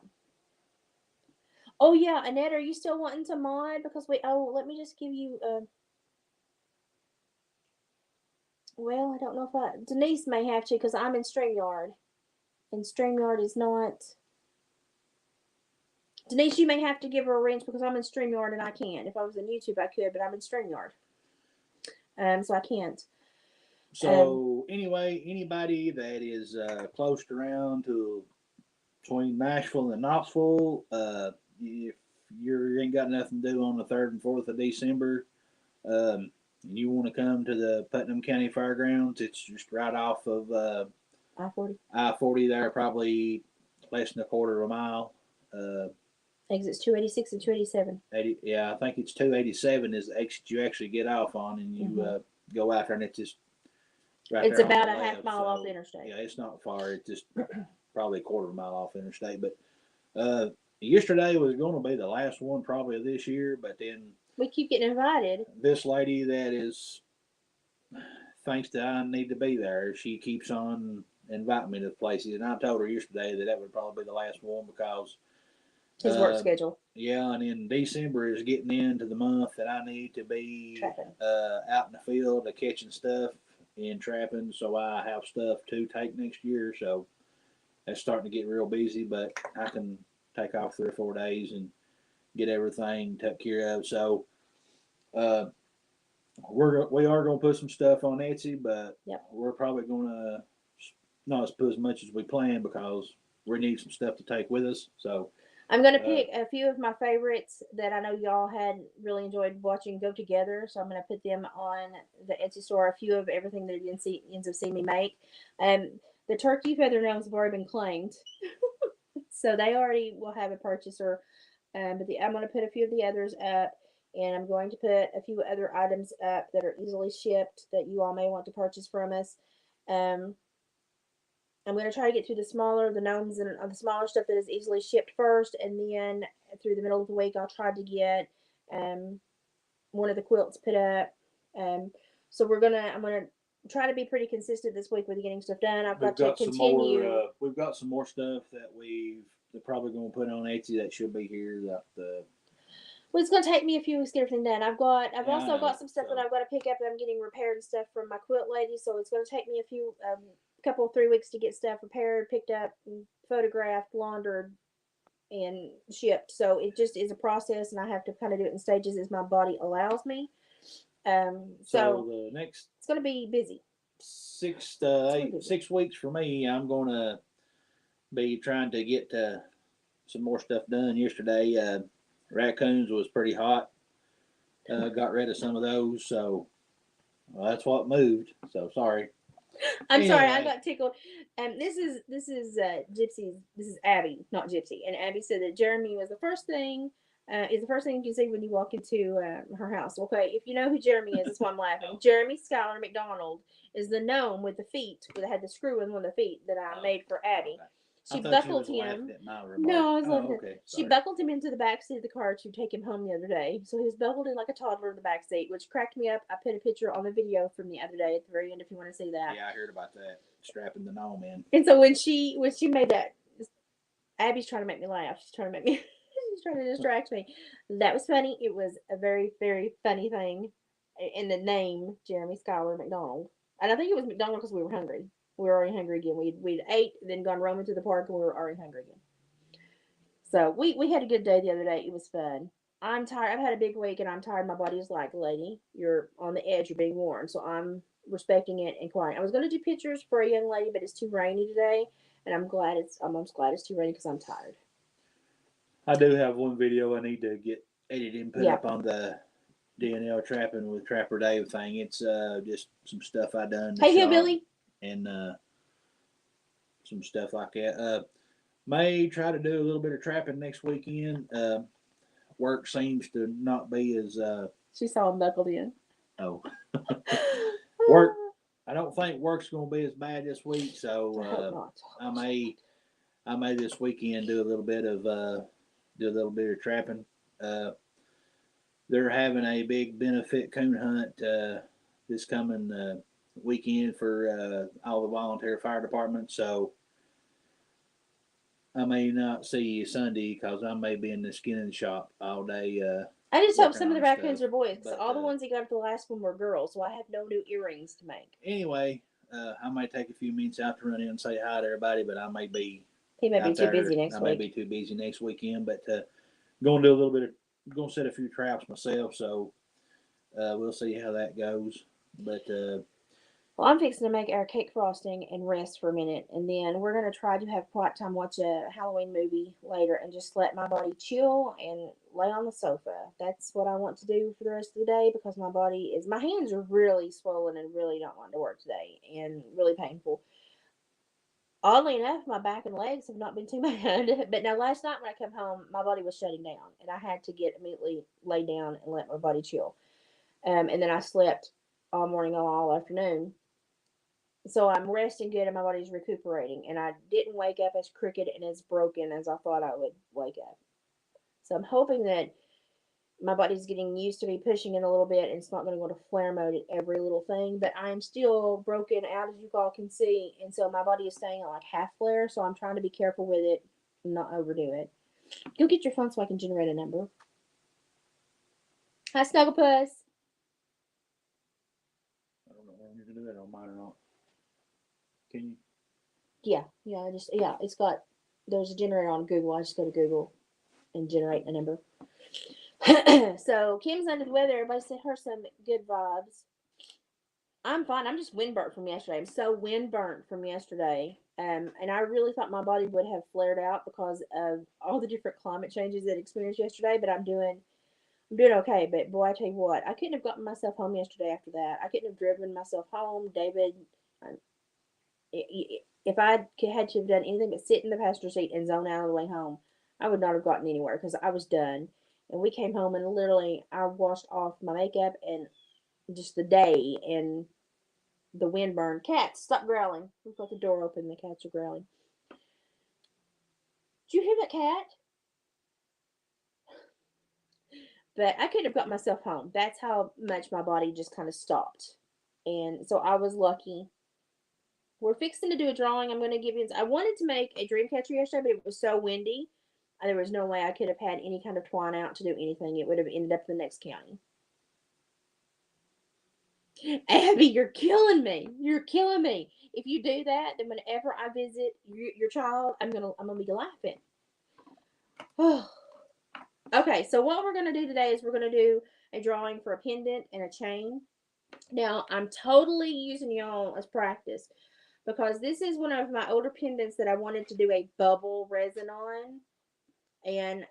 Speaker 2: Oh yeah, Annette, are you still wanting to mod? Because let me just give you. Well, I don't know if Denise may have to because I'm in StreamYard, and StreamYard is not. Denise, you may have to give her a wrench because I'm in StreamYard and I can't. If I was in YouTube, I could, but I'm in StreamYard. So I can't.
Speaker 1: So anyway, anybody that is close around to between Nashville and Knoxville, if you ain't got nothing to do on the 3rd and 4th of December, and you want to come to the Putnam County Fairgrounds, it's just right off of
Speaker 2: I-40.
Speaker 1: I-40 there, probably less than a quarter of a mile.
Speaker 2: Exits 286 and 287.
Speaker 1: Yeah, I think it's 287 is the exit you actually get off on, and you go out there, and it's just right
Speaker 2: it's
Speaker 1: there
Speaker 2: about
Speaker 1: on the
Speaker 2: a half
Speaker 1: left,
Speaker 2: mile off the interstate.
Speaker 1: Yeah, it's not far. It's just probably a quarter of a mile off the interstate. But yesterday was going to be the last one probably of this year, but then
Speaker 2: we keep getting invited.
Speaker 1: This lady that is thinks that I need to be there, she keeps on inviting me to places, and I told her yesterday that would probably be the last one because
Speaker 2: his work schedule.
Speaker 1: Yeah, and then December is getting into the month that I need to be out in the field catching stuff and trapping, so I have stuff to take next year. So that's starting to get real busy, but I can take off 3 or 4 days and get everything taken care of. So we are going to put some stuff on Etsy, but we're probably going to not put as much as we plan because we need some stuff to take with us. So
Speaker 2: I'm going to pick a few of my favorites that I know y'all had really enjoyed watching go together. So I'm going to put them on the Etsy store. A few of everything that you ends up seeing me make. The turkey feather gnomes have already been claimed, so they already will have a purchaser. I'm going to put a few of the others up, and I'm going to put a few other items up that are easily shipped that you all may want to purchase from us. I'm going to try to get through the gnomes and the smaller stuff that is easily shipped first, and then through the middle of the week, I'll try to get one of the quilts put up. So I'm going to try to be pretty consistent this week with getting stuff done. We've got
Speaker 1: some more stuff that they're probably going to put on Etsy that should be here.
Speaker 2: Well, it's going to take me a few weeks to get everything done. I've also got some stuff that I've got to pick up that I'm getting repaired and stuff from my quilt lady. So it's going to take me a few, couple 3 weeks to get stuff repaired, picked up, photographed, laundered, and shipped. So it just is a process, and I have to kind of do it in stages as my body allows me. So
Speaker 1: the next,
Speaker 2: it's going to be busy.
Speaker 1: 6 weeks for me. I'm going to be trying to get some more stuff done. Yesterday, raccoons was pretty hot. Got rid of some of those, so that's what moved. So sorry.
Speaker 2: I'm sorry, I got tickled. This is Gypsy's. This is Abby, not Gypsy. And Abby said that Jeremy was the first thing is the first thing you can see when you walk into her house. Okay, if you know who Jeremy is, that's why I'm laughing. Jeremy Skylar McDonald is the gnome with the feet, that had the screw in one of the feet that I made for Addie.
Speaker 1: Okay. I
Speaker 2: She
Speaker 1: thought you
Speaker 2: buckled
Speaker 1: was laughing
Speaker 2: him.
Speaker 1: at my remark.
Speaker 2: No, I was
Speaker 1: Oh,
Speaker 2: laughing.
Speaker 1: okay.
Speaker 2: She
Speaker 1: Sorry.
Speaker 2: buckled him into the back seat of the car to take him home the other day. So he was buckled in like a toddler in the back seat, which cracked me up. I put a picture on the video from the other day at the very end if you want to see that.
Speaker 1: Yeah, I heard about that. Strapping the gnome in.
Speaker 2: And so when she made that, Abby's trying to make me laugh. She's trying to make me. She's trying to distract me. That was funny. It was a very very funny thing, in the name Jeremy Skylar McDonald. And I think it was McDonald because we were hungry. We were already hungry again. We'd ate, then gone roaming to the park, and we were already hungry again. So we had a good day the other day. It was fun. I'm tired. I've had a big week, and I'm tired. My body's like, lady, you're on the edge. You're being worn. So I'm respecting it and quiet. I was going to do pictures for a young lady, but it's too rainy today, and I'm just glad it's too rainy because I'm tired.
Speaker 1: I do have one video I need to get edited and put
Speaker 2: Yeah.
Speaker 1: up on the DNL Trapping with Trapper Dave thing. It's just some stuff I done.
Speaker 2: Hey, Hillbilly.
Speaker 1: And some stuff like that. May try to do a little bit of trapping next weekend. Work seems to not be as
Speaker 2: She saw him buckled in.
Speaker 1: oh work. I don't think work's going to be as bad this week, so
Speaker 2: I hope not.
Speaker 1: I may this weekend do a little bit of trapping. They're having a big benefit coon hunt this coming weekend for all the volunteer fire departments. So I may not see you Sunday because I may be in the skinning shop all day.
Speaker 2: I just hope
Speaker 1: working
Speaker 2: some of the
Speaker 1: on
Speaker 2: raccoons
Speaker 1: stuff.
Speaker 2: are boys because
Speaker 1: But,
Speaker 2: all the ones he got at the last one were girls, so I have no new earrings to make.
Speaker 1: Anyway, I might take a few minutes out to run in and say hi to everybody, but I may be
Speaker 2: He may be
Speaker 1: out
Speaker 2: too
Speaker 1: there.
Speaker 2: busy next
Speaker 1: I
Speaker 2: week.
Speaker 1: may be too busy next weekend, but going to do a little bit of going to set a few traps myself. So we'll see how that goes. But
Speaker 2: Well, I'm fixing to make our cake frosting and rest for a minute, and then we're gonna try to have quiet time, watch a Halloween movie later, and just let my body chill and lay on the sofa. That's what I want to do for the rest of the day because my hands are really swollen and really don't want to work today and really painful. Oddly enough, my back and legs have not been too bad. But now last night when I come home, my body was shutting down, and I had to get immediately lay down and let my body chill. And then I slept all morning, all afternoon. So I'm resting good, and my body's recuperating. And I didn't wake up as crooked and as broken as I thought I would wake up. So I'm hoping that my body's getting used to me pushing in a little bit and it's not going to go to flare mode at every little thing. But I'm still broken out, as you all can see. And so my body is staying at like half flare. So I'm trying to be careful with it and not overdo it. Go get your phone so I can generate a number. Hi, Snugglepuss.
Speaker 1: I don't know whether you can do that on mine or not. Can you?
Speaker 2: Yeah, it's got, there's a generator on Google. I just go to Google and generate a number. So Kim's under the weather. Everybody sent her some good vibes. I'm fine. I'm just windburnt from yesterday. I'm so windburnt from yesterday. And I really thought my body would have flared out because of all the different climate changes that I experienced yesterday. But I'm doing okay. But boy, I tell you what, I couldn't have gotten myself home yesterday after that. I couldn't have driven myself home. David, if I had to have done anything but sit in the passenger seat and zone out on the way home, I would not have gotten anywhere because I was done. And we came home and literally I washed off my makeup and just the day and the wind burned. Cats, stop growling. We've got the door open. The cats are growling. Did you hear that cat? But I couldn't have got myself home. That's how much my body just kind of stopped. And so I was lucky. We're fixing to do a drawing. I'm going to give you. I wanted to make a dream catcher yesterday, but it was so windy. There was no way I could have had any kind of twine out to do anything. It would have ended up in the next county. Abby, you're killing me. You're killing me. If you do that, then whenever I visit your child, I'm gonna be laughing. Okay, so what we're gonna do today is we're gonna do a drawing for a pendant and a chain. Now I'm totally using y'all as practice because this is one of my older pendants that I wanted to do a bubble resin on, and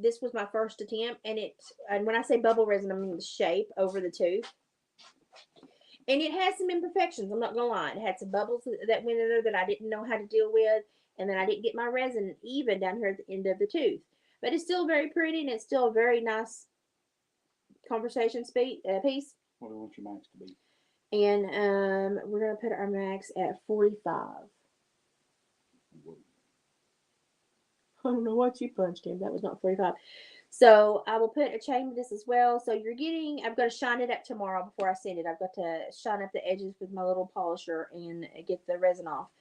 Speaker 2: this was my first attempt. And when I say bubble resin, I mean the shape over the tooth. And it has some imperfections. I'm not gonna lie. It had some bubbles that went in there that I didn't know how to deal with, and then I didn't get my resin even down here at the end of the tooth. but it's still very pretty and it's still a very nice conversation piece.
Speaker 3: What do you want your max to be?
Speaker 2: And we're gonna put our max at 45. I don't know what you punched him. That was not 45. So I will put a chain with this as well. So you're getting, I've got to shine it up tomorrow before I send it. I've got to shine up the edges with my little polisher and get the resin off.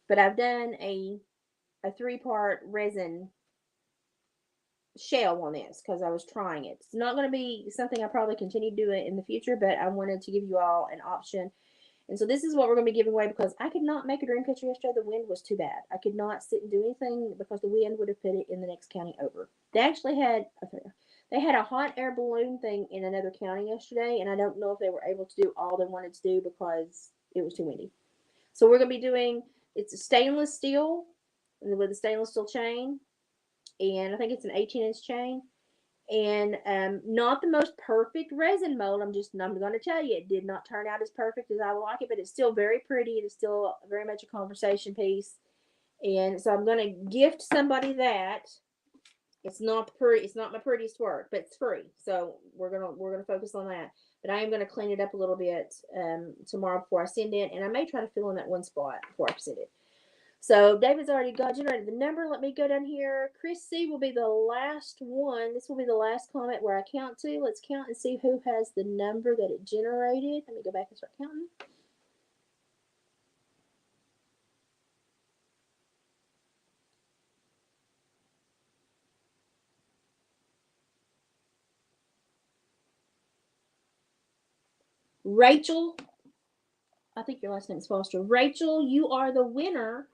Speaker 2: But I've done a 3-part resin shell on this because I was trying it. It's not going to be something I probably continue doing in the future, but I wanted to give you all an option. And so this is what we're going to be giving away because I could not make a dream catcher yesterday. The wind was too bad. I could not sit and do anything because the wind would have put it in the next county over. They actually had a hot air balloon thing in another county yesterday, and I don't know if they were able to do all they wanted to do because it was too windy. So we're going to be doing, it's a stainless steel with a stainless steel chain, and I think it's an 18-inch chain. And not the most perfect resin mold. I'm going to tell you, it did not turn out as perfect as I would like it, but it's still very pretty. It is still very much a conversation piece. And so I'm going to gift somebody that. It's not my prettiest work, but it's free. So we're gonna focus on that. But I am gonna clean it up a little bit tomorrow before I send it, and I may try to fill in that one spot before I send it. So David's already generated the number. Let me go down here. Chris C will be the last one. This will be the last comment where I count to. Let's count and see who has the number that it generated. Let me go back and start counting. Rachel, I think your last name is Foster. Rachel, you are the winner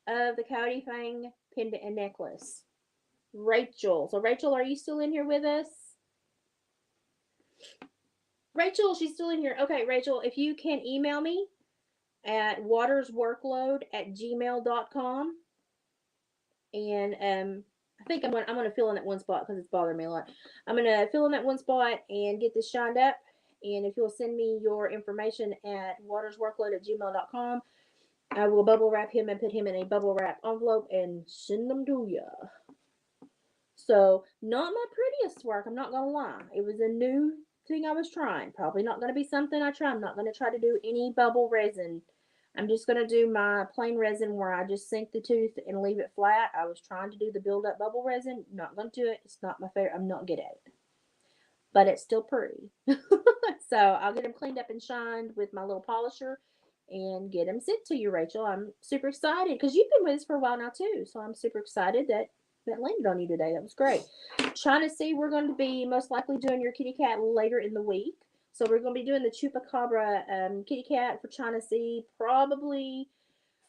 Speaker 2: of the Coyote Fang pendant and necklace. Rachel. So Rachel, are you still in here with us? Rachel, she's still in here. Okay, Rachel, if you can email me at watersworkload@gmail.com. And I think I'm gonna fill in that one spot because it's bothering me a lot. I'm gonna fill in that one spot and get this shined up. And if you'll send me your information at watersworkload@gmail.com, I will bubble wrap him and put him in a bubble wrap envelope and send them to you. So, not my prettiest work, I'm not going to lie. It was a new thing I was trying. Probably not going to be something I try. I'm not going to try to do any bubble resin. I'm just going to do my plain resin where I just sink the tooth and leave it flat. I was trying to do the build-up bubble resin. Not going to do it. It's not my favorite. I'm not good at it. But it's still pretty. So, I'll get them cleaned up and shined with my little polisher and get them sent to you, Rachel. I'm super excited because you've been with us for a while now too. So I'm super excited that landed on you today. That was great. Trying to see, we're going to be most likely doing your kitty cat later in the week. So we're going to be doing the Chupacabra kitty cat for China Sea probably.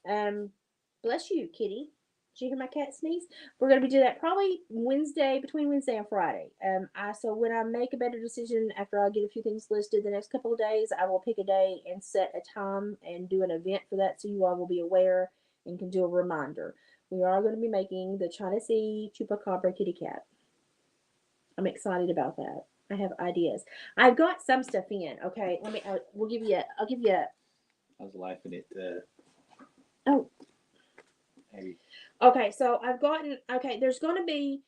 Speaker 2: Bless you, kitty. Did you hear my cat sneeze? We're going to be doing that probably between Wednesday and Friday. So when I make a better decision after I get a few things listed the next couple of days, I will pick a day and set a time and do an event for that so you all will be aware and can do a reminder. We are going to be making the China Sea Chupacabra kitty cat. I'm excited about that. I have ideas. I've got some stuff in. Okay, I'll give you a.
Speaker 1: I was laughing at
Speaker 2: Oh.
Speaker 1: Maybe.
Speaker 2: Okay, so there's going to be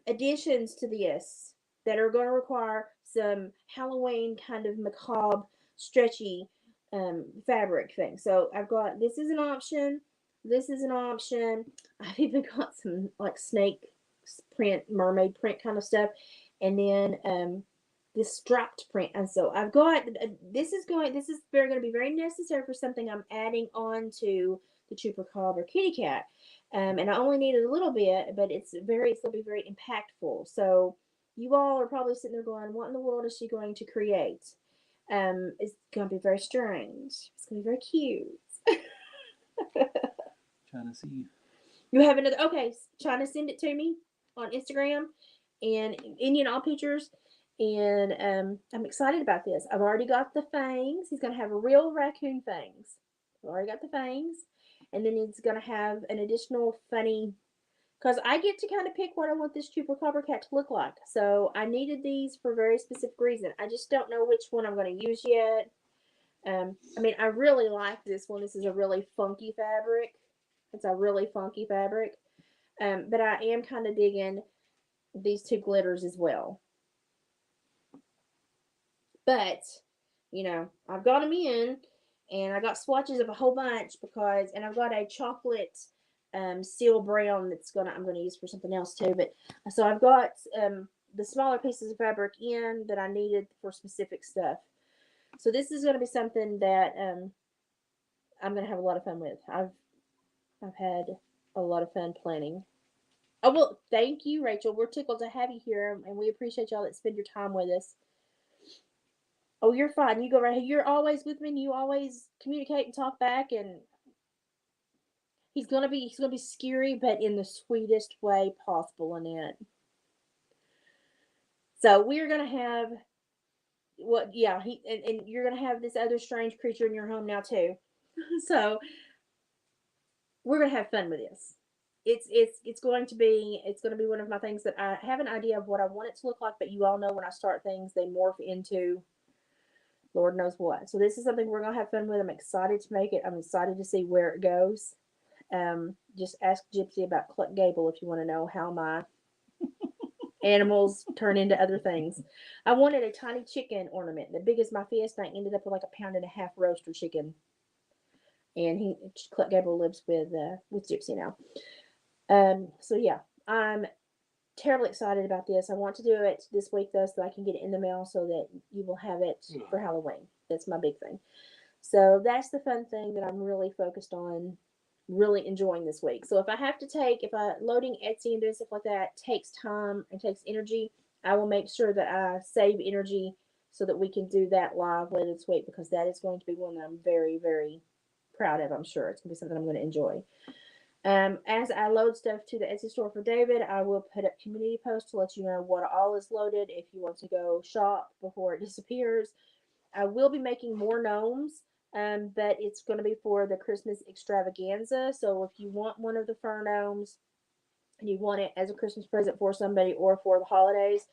Speaker 2: additions to this that are going to require some Halloween kind of macabre, stretchy fabric thing. So this is an option. This is an option. I've even got some like snake print, mermaid print kind of stuff. And then this striped print. And so I've got, this is going to be very necessary for something I'm adding on to the Chupacabra kitty cat. And I only needed a little bit, but it's going to be very impactful. So you all are probably sitting there going, what in the world is she going to create? It's going to be very strange. It's going to be very cute.
Speaker 1: Trying to see.
Speaker 2: You have another, okay, trying to send it to me on Instagram and Indian all pictures. And I'm excited about this. I've already got the fangs. He's going to have real raccoon fangs. I've already got the fangs. And then he's going to have an additional funny, because I get to kind of pick what I want this Chupacabra cat to look like. So I needed these for a very specific reason. I just don't know which one I'm going to use yet. I really like this one. This is a really funky fabric. It's a really funky fabric. But I am kind of digging these two glitters as well. But, I've got them in, and I got swatches of a whole bunch and I've got a chocolate seal brown I'm gonna use for something else too. But so I've got the smaller pieces of fabric in that I needed for specific stuff. So this is gonna be something that I'm gonna have a lot of fun with. I've had a lot of fun planning. Oh well, thank you, Rachel. We're tickled to have you here, and we appreciate y'all that spend your time with us. Oh, you're fine. You go right here. You're always with me, and you always communicate and talk back. And he's gonna be scary, but in the sweetest way possible, Annette. So we're gonna have what? Yeah, and you're gonna have this other strange creature in your home now too. So we're gonna have fun with this. It's going to be one of my things that I have an idea of what I want it to look like, but you all know when I start things, they morph into Lord knows what. So this is something we're gonna have fun with. I'm excited to make it. I'm excited to see where it goes. Just ask Gypsy about Cluck Gable if you want to know how my animals turn into other things. I wanted a tiny chicken ornament, the big as my fist, and I ended up with like 1.5 pound roaster chicken. And Cluck Gable lives with Gypsy now. So yeah, I'm terribly excited about this. I want to do it this week though, so I can get it in the mail so that you will have it for Halloween. That's my big thing. So that's the fun thing that I'm really focused on, really enjoying this week. So if loading Etsy and doing stuff like that takes time and takes energy, I will make sure that I save energy so that we can do that live later this week, because that is going to be one that I'm very, very proud of. I'm sure it's going to be something I'm going to enjoy. As I load stuff to the Etsy store for David, I will put up community posts to let you know what all is loaded if you want to go shop before it disappears. I will be making more gnomes, but it's going to be for the Christmas extravaganza. So if you want one of the fur gnomes and you want it as a Christmas present for somebody or for the holidays,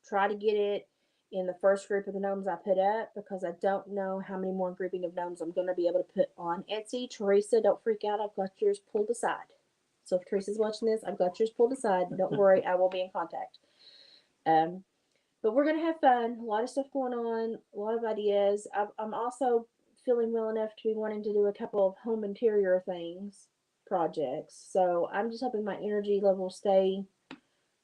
Speaker 2: try to get it in the first group of the gnomes I put up, because I don't know how many more grouping of gnomes I'm going to be able to put on Etsy. Teresa, don't freak out. I've got yours pulled aside. So if Teresa's watching this, I've got yours pulled aside. Don't worry, I will be in contact. But we're going to have fun. A lot of stuff going on, a lot of ideas. I'm also feeling well enough to be wanting to do a couple of home interior projects. So I'm just hoping my energy level stay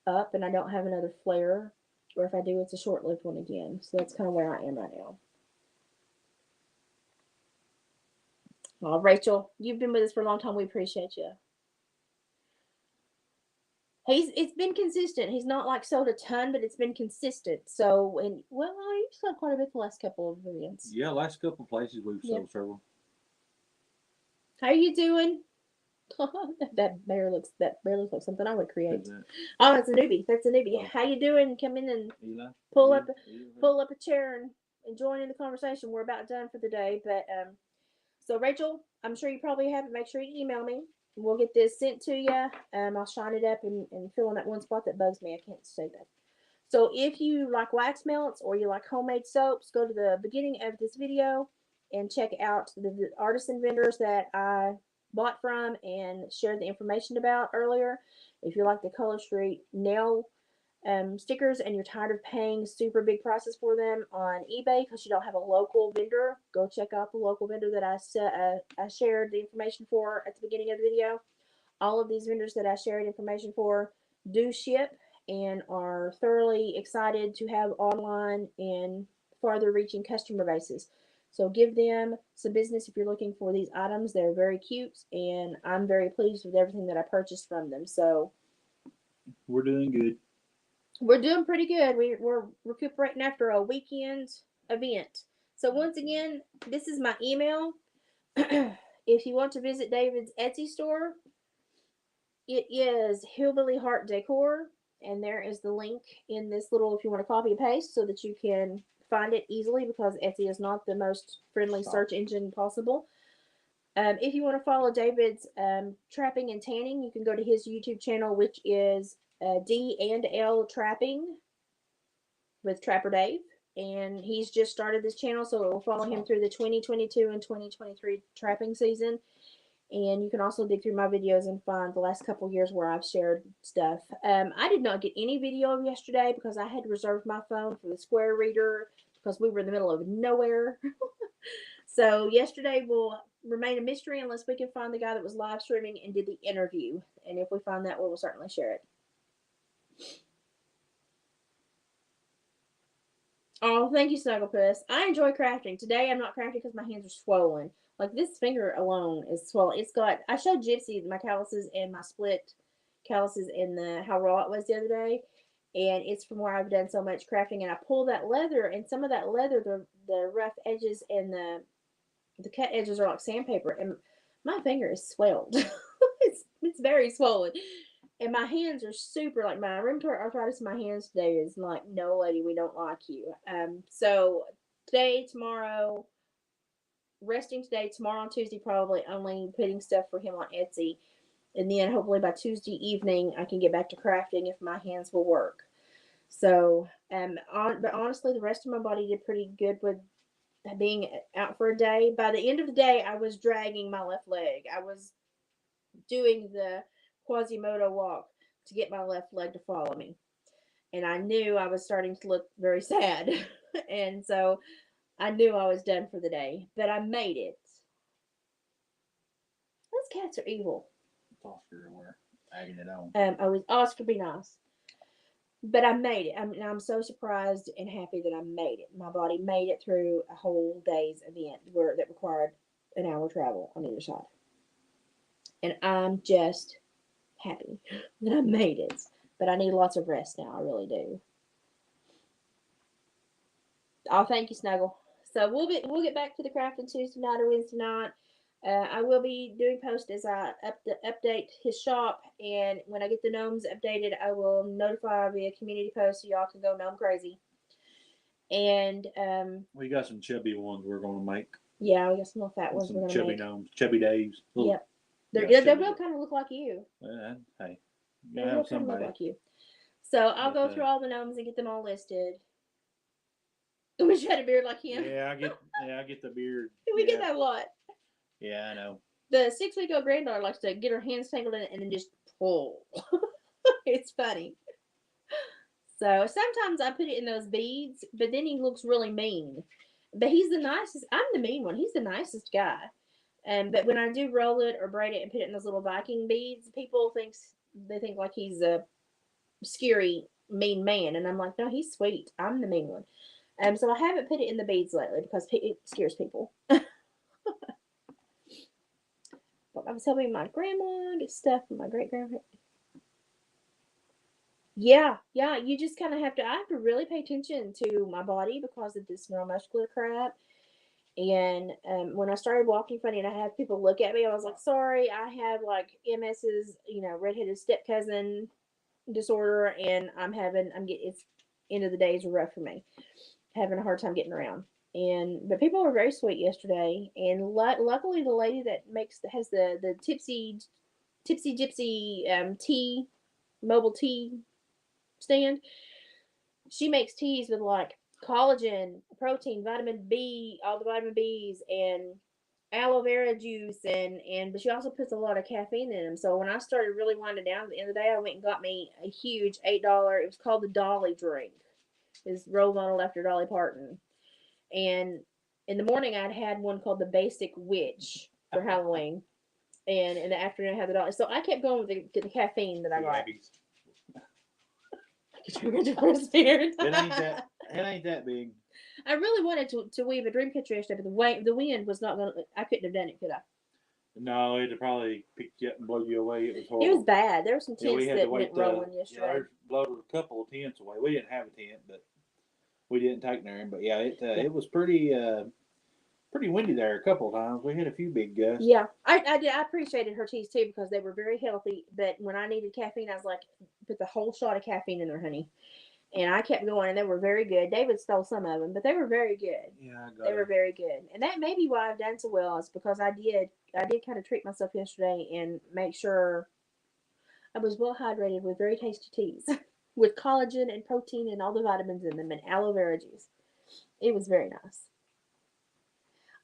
Speaker 2: up and I don't have another flare. Or if I do, it's a short-lived one again. So that's kind of where I am right now. Oh, Rachel, you've been with us for a long time. We appreciate you. It's been consistent. He's not like sold a ton, but it's been consistent. So, and he's sold quite a bit the last couple of events.
Speaker 3: Yeah, last couple of places we've sold several.
Speaker 2: How are you doing? that bear looks like something I would create. Oh, it's a newbie. That's a newbie. Oh. How you doing? Come in and pull up a chair and join in the conversation. We're about done for the day, but so Rachel, I'm sure you probably have it. Make sure you email me. We'll get this sent to you. I'll shine it up and fill in that one spot that bugs me. I can't say that. So if you like wax melts or you like homemade soaps, go to the beginning of this video and check out the artisan vendors that I bought from and shared the information about earlier. If you like the Color Street nail stickers and you're tired of paying super big prices for them on eBay because you don't have a local vendor, go check out the local vendor that I shared the information for at the beginning of the video. All of these vendors that I shared information for do ship and are thoroughly excited to have online and farther reaching customer bases. So give them some business if you're looking for these items. They're very cute, and I'm very pleased with everything that I purchased from them. So
Speaker 1: we're doing good.
Speaker 2: We're doing pretty good. We're recuperating after a weekend event. So once again, this is my email. If you want to visit David's Etsy store, it is Hillbilly Heart Decor, and there is the link in this little, if you want to copy and paste so that you can find it easily, because Etsy is not the most friendly search engine possible. If you want to follow David's trapping and tanning, you can go to his YouTube channel, which is D&L Trapping with Trapper Dave, and he's just started this channel, so it will follow him through the 2022 and 2023 trapping season. And you can also dig through my videos and find the last couple years where I've shared stuff. I did not get any video of yesterday because I had reserved my phone for the Square Reader because we were in the middle of nowhere. So yesterday will remain a mystery unless we can find the guy that was live streaming and did the interview. And if we find that, we will certainly share it. Oh, thank you, Snugglepuss. I enjoy crafting. Today I'm not crafting because my hands are swollen. Like this finger alone is swollen. It's got, I showed Gypsy my calluses and my split calluses and how raw it was the other day. And it's from where I've done so much crafting. And I pull that leather, and some of that leather, the rough edges and the cut edges are like sandpaper. And my finger is swelled. it's very swollen. And my hands are super, like my rheumatoid arthritis in my hands today is like, no, lady, we don't like you. So today, tomorrow, resting today, tomorrow on Tuesday, probably only putting stuff for him on Etsy. And then hopefully by Tuesday evening, I can get back to crafting if my hands will work. So, but honestly, the rest of my body did pretty good with being out for a day. By the end of the day, I was dragging my left leg. I was doing the Quasimodo walk to get my left leg to follow me. And I knew I was starting to look very sad. And so I knew I was done for the day. But I made it. Those cats are evil.
Speaker 1: Oscar everywhere, egging it on.
Speaker 2: Oscar, be nice. But I made it. I'm so surprised and happy that I made it. My body made it through a whole day's event that required an hour travel on either side. And I'm just happy that I made it. But I need lots of rest now. I really do. Oh, thank you, Snuggle. So we'll get back to the crafting Tuesday night or Wednesday night. I will be doing posts as I update his shop, and when I get the gnomes updated, I will notify via community post so y'all can go gnome crazy. And
Speaker 3: We got some chubby ones we're gonna make.
Speaker 2: yeah, we got some little fat ones
Speaker 3: Some
Speaker 2: we're gonna
Speaker 3: chubby
Speaker 2: make.
Speaker 3: gnomes, chubby Daves.
Speaker 2: Yep, they
Speaker 3: chubby.
Speaker 2: will kind of look like you.
Speaker 3: Hey,
Speaker 2: They
Speaker 3: you
Speaker 2: will
Speaker 3: have
Speaker 2: kind of look
Speaker 3: somebody.
Speaker 2: like you. So I'll
Speaker 3: But,
Speaker 2: go through all the gnomes and get them all listed. We should have a beard like him.
Speaker 3: Yeah, I get the beard.
Speaker 2: We get that a lot.
Speaker 1: Yeah, I know.
Speaker 2: The 6-week-old granddaughter likes to get her hands tangled in it and then just pull. It's funny. So sometimes I put it in those beads, but then he looks really mean. But he's the nicest. I'm the mean one. He's the nicest guy. But when I do roll it or braid it and put it in those little Viking beads, people think like he's a scary mean man, and I'm like, no, he's sweet. I'm the mean one. So I haven't put it in the beads lately because it scares people. But I was helping my grandma get stuff from my great grandpa. Yeah, you just kind of have to. I have to really pay attention to my body because of this neuromuscular crap. And when I started walking funny and I had people look at me, I was like, sorry, I have like MS's, redheaded step cousin disorder, and it's end of the day is rough for me, having a hard time getting around. But people were very sweet yesterday, and luckily the lady that has the tipsy gypsy tea, mobile tea stand, she makes teas with like collagen, protein, vitamin B, all the vitamin B's, and aloe vera juice, but she also puts a lot of caffeine in them. So when I started really winding down at the end of the day, I went and got me a huge $8. It was called the Dolly drink. It's role modeled after Dolly Parton. And in the morning, I'd had one called the Basic Witch for Halloween, and in the afternoon, I had the Dolly. So I kept going with the caffeine that I got.
Speaker 1: It ain't that big.
Speaker 2: I really wanted to weave a dream catcher yesterday, but the wind was not gonna. I couldn't have done it, could I?
Speaker 3: No, it'd probably pick you up and blow you away. It was horrible.
Speaker 2: It was bad. There were some tents
Speaker 3: we had
Speaker 2: that
Speaker 3: to wait
Speaker 2: went rolling yesterday.
Speaker 3: There's blown a couple of tents away. We didn't have a tent, but we didn't take none. But yeah, it was pretty windy there a couple of times. We had a few big gusts.
Speaker 2: Yeah, I did. I appreciated her teas too because they were very healthy. But when I needed caffeine, I was like, put the whole shot of caffeine in there, honey. And I kept going, and they were very good. David stole some of them, but they were very good.
Speaker 3: Yeah,
Speaker 2: they were very good. And that may be why I've done so well, is because I did kind of treat myself yesterday and make sure I was well hydrated with very tasty teas with collagen and protein and all the vitamins in them and aloe vera juice. It was very nice.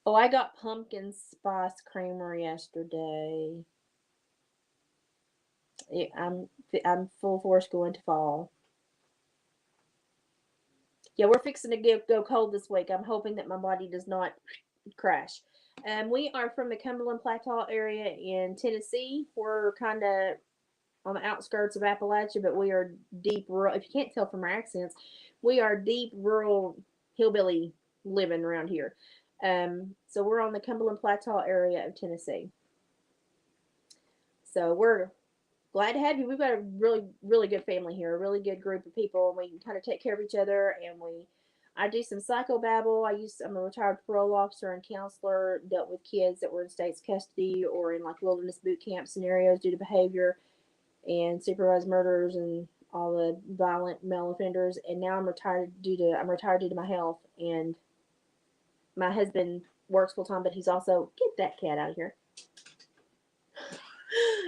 Speaker 2: Oh, I got pumpkin spice creamer yesterday. I'm full force going to fall. Yeah, we're fixing to go cold this week. I'm hoping that my body does not crash. We are from the Cumberland Plateau area in Tennessee. We're kind of on the outskirts of Appalachia, but we are deep rural. If you can't tell from our accents, we are deep rural hillbilly living around here. So we're on the Cumberland Plateau area of Tennessee. So we're glad to have you. We've got a really, really good family here, a really good group of people, and we kind of take care of each other. And I do some psychobabble. I'm a retired parole officer and counselor. Dealt with kids that were in state's custody or in like wilderness boot camp scenarios due to behavior and supervised murders and all the violent male offenders. And now I'm retired due to my health. And my husband works full time, but he's also get that cat out of here.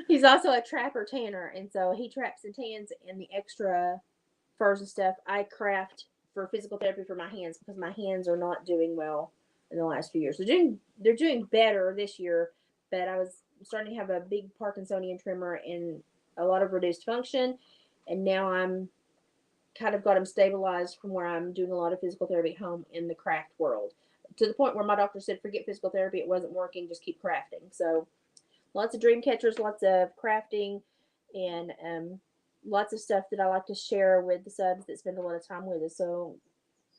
Speaker 2: He's also a trapper tanner, and so he traps and tans, and the extra furs and stuff I craft for physical therapy for my hands because my hands are not doing well in the last few years. They're doing better this year, but I was starting to have a big Parkinsonian tremor and a lot of reduced function, and now I'm kind of got them stabilized from where I'm doing a lot of physical therapy at home in the craft world to the point where my doctor said forget physical therapy, it wasn't working, just keep crafting. So lots of dream catchers, lots of crafting, and lots of stuff that I like to share with the subs that spend a lot of time with us. So,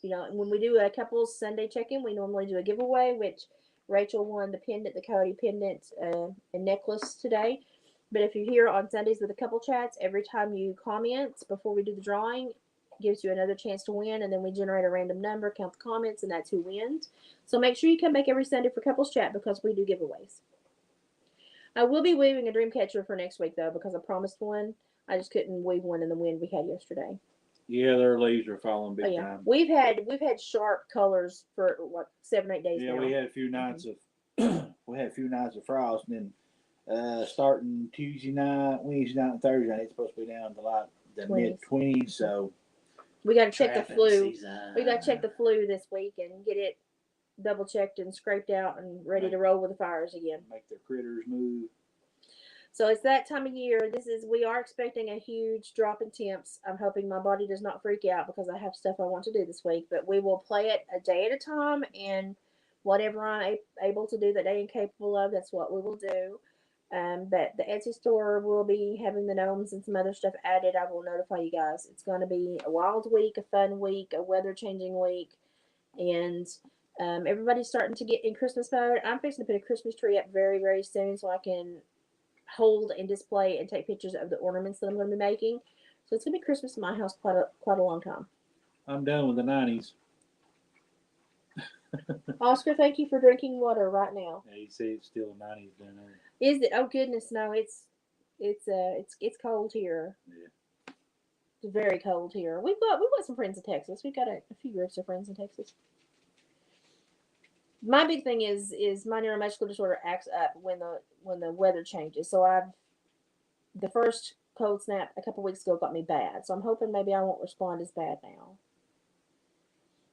Speaker 2: when we do a couples Sunday check-in, we normally do a giveaway, which Rachel won the pendant, the Cody pendant, and necklace today. But if you're here on Sundays with a couple chats, every time you comment before we do the drawing, it gives you another chance to win, and then we generate a random number, count the comments, and that's who wins. So make sure you come back every Sunday for couples chat because we do giveaways. I will be weaving a dream catcher for next week though, because I promised one. I just couldn't weave one in the wind we had yesterday.
Speaker 3: Yeah, their leaves are falling big
Speaker 2: yeah,
Speaker 3: time.
Speaker 2: we've had sharp colors for what 7-8 days
Speaker 3: Yeah,
Speaker 2: now.
Speaker 3: we had a few nights of we had a few nights of frost, and then starting Tuesday night, Wednesday night, and Thursday night, it's supposed to be down to like the mid-20s. So
Speaker 2: we got to check the flu.
Speaker 3: season.
Speaker 2: We got to check the flu this week and get it double checked and scraped out and ready to roll with the fires again.
Speaker 3: Make the critters move.
Speaker 2: So it's that time of year. We are expecting a huge drop in temps. I'm hoping my body does not freak out because I have stuff I want to do this week, but we will play it a day at a time, and whatever I'm able to do that day and capable of, that's what we will do. But the Etsy store will be having the gnomes and some other stuff added. I will notify you guys. It's going to be a wild week, a fun week, a weather changing week, and everybody's starting to get in Christmas mode. I'm fixing to put a Christmas tree up very, very soon so I can hold and display and take pictures of the ornaments that I'm going to be making. So it's going to be Christmas in my house quite a long time.
Speaker 3: I'm done with the 90s.
Speaker 2: Oscar, thank you for drinking water right now.
Speaker 3: Yeah, you see it's still 90s down there.
Speaker 2: Is it? Oh goodness, no, it's cold here.
Speaker 3: Yeah.
Speaker 2: It's very cold here. We've got some friends in Texas. We've got a few groups of friends in Texas. My big thing is my neuromuscular disorder acts up when the weather changes. So the first cold snap a couple weeks ago got me bad. So I'm hoping maybe I won't respond as bad now.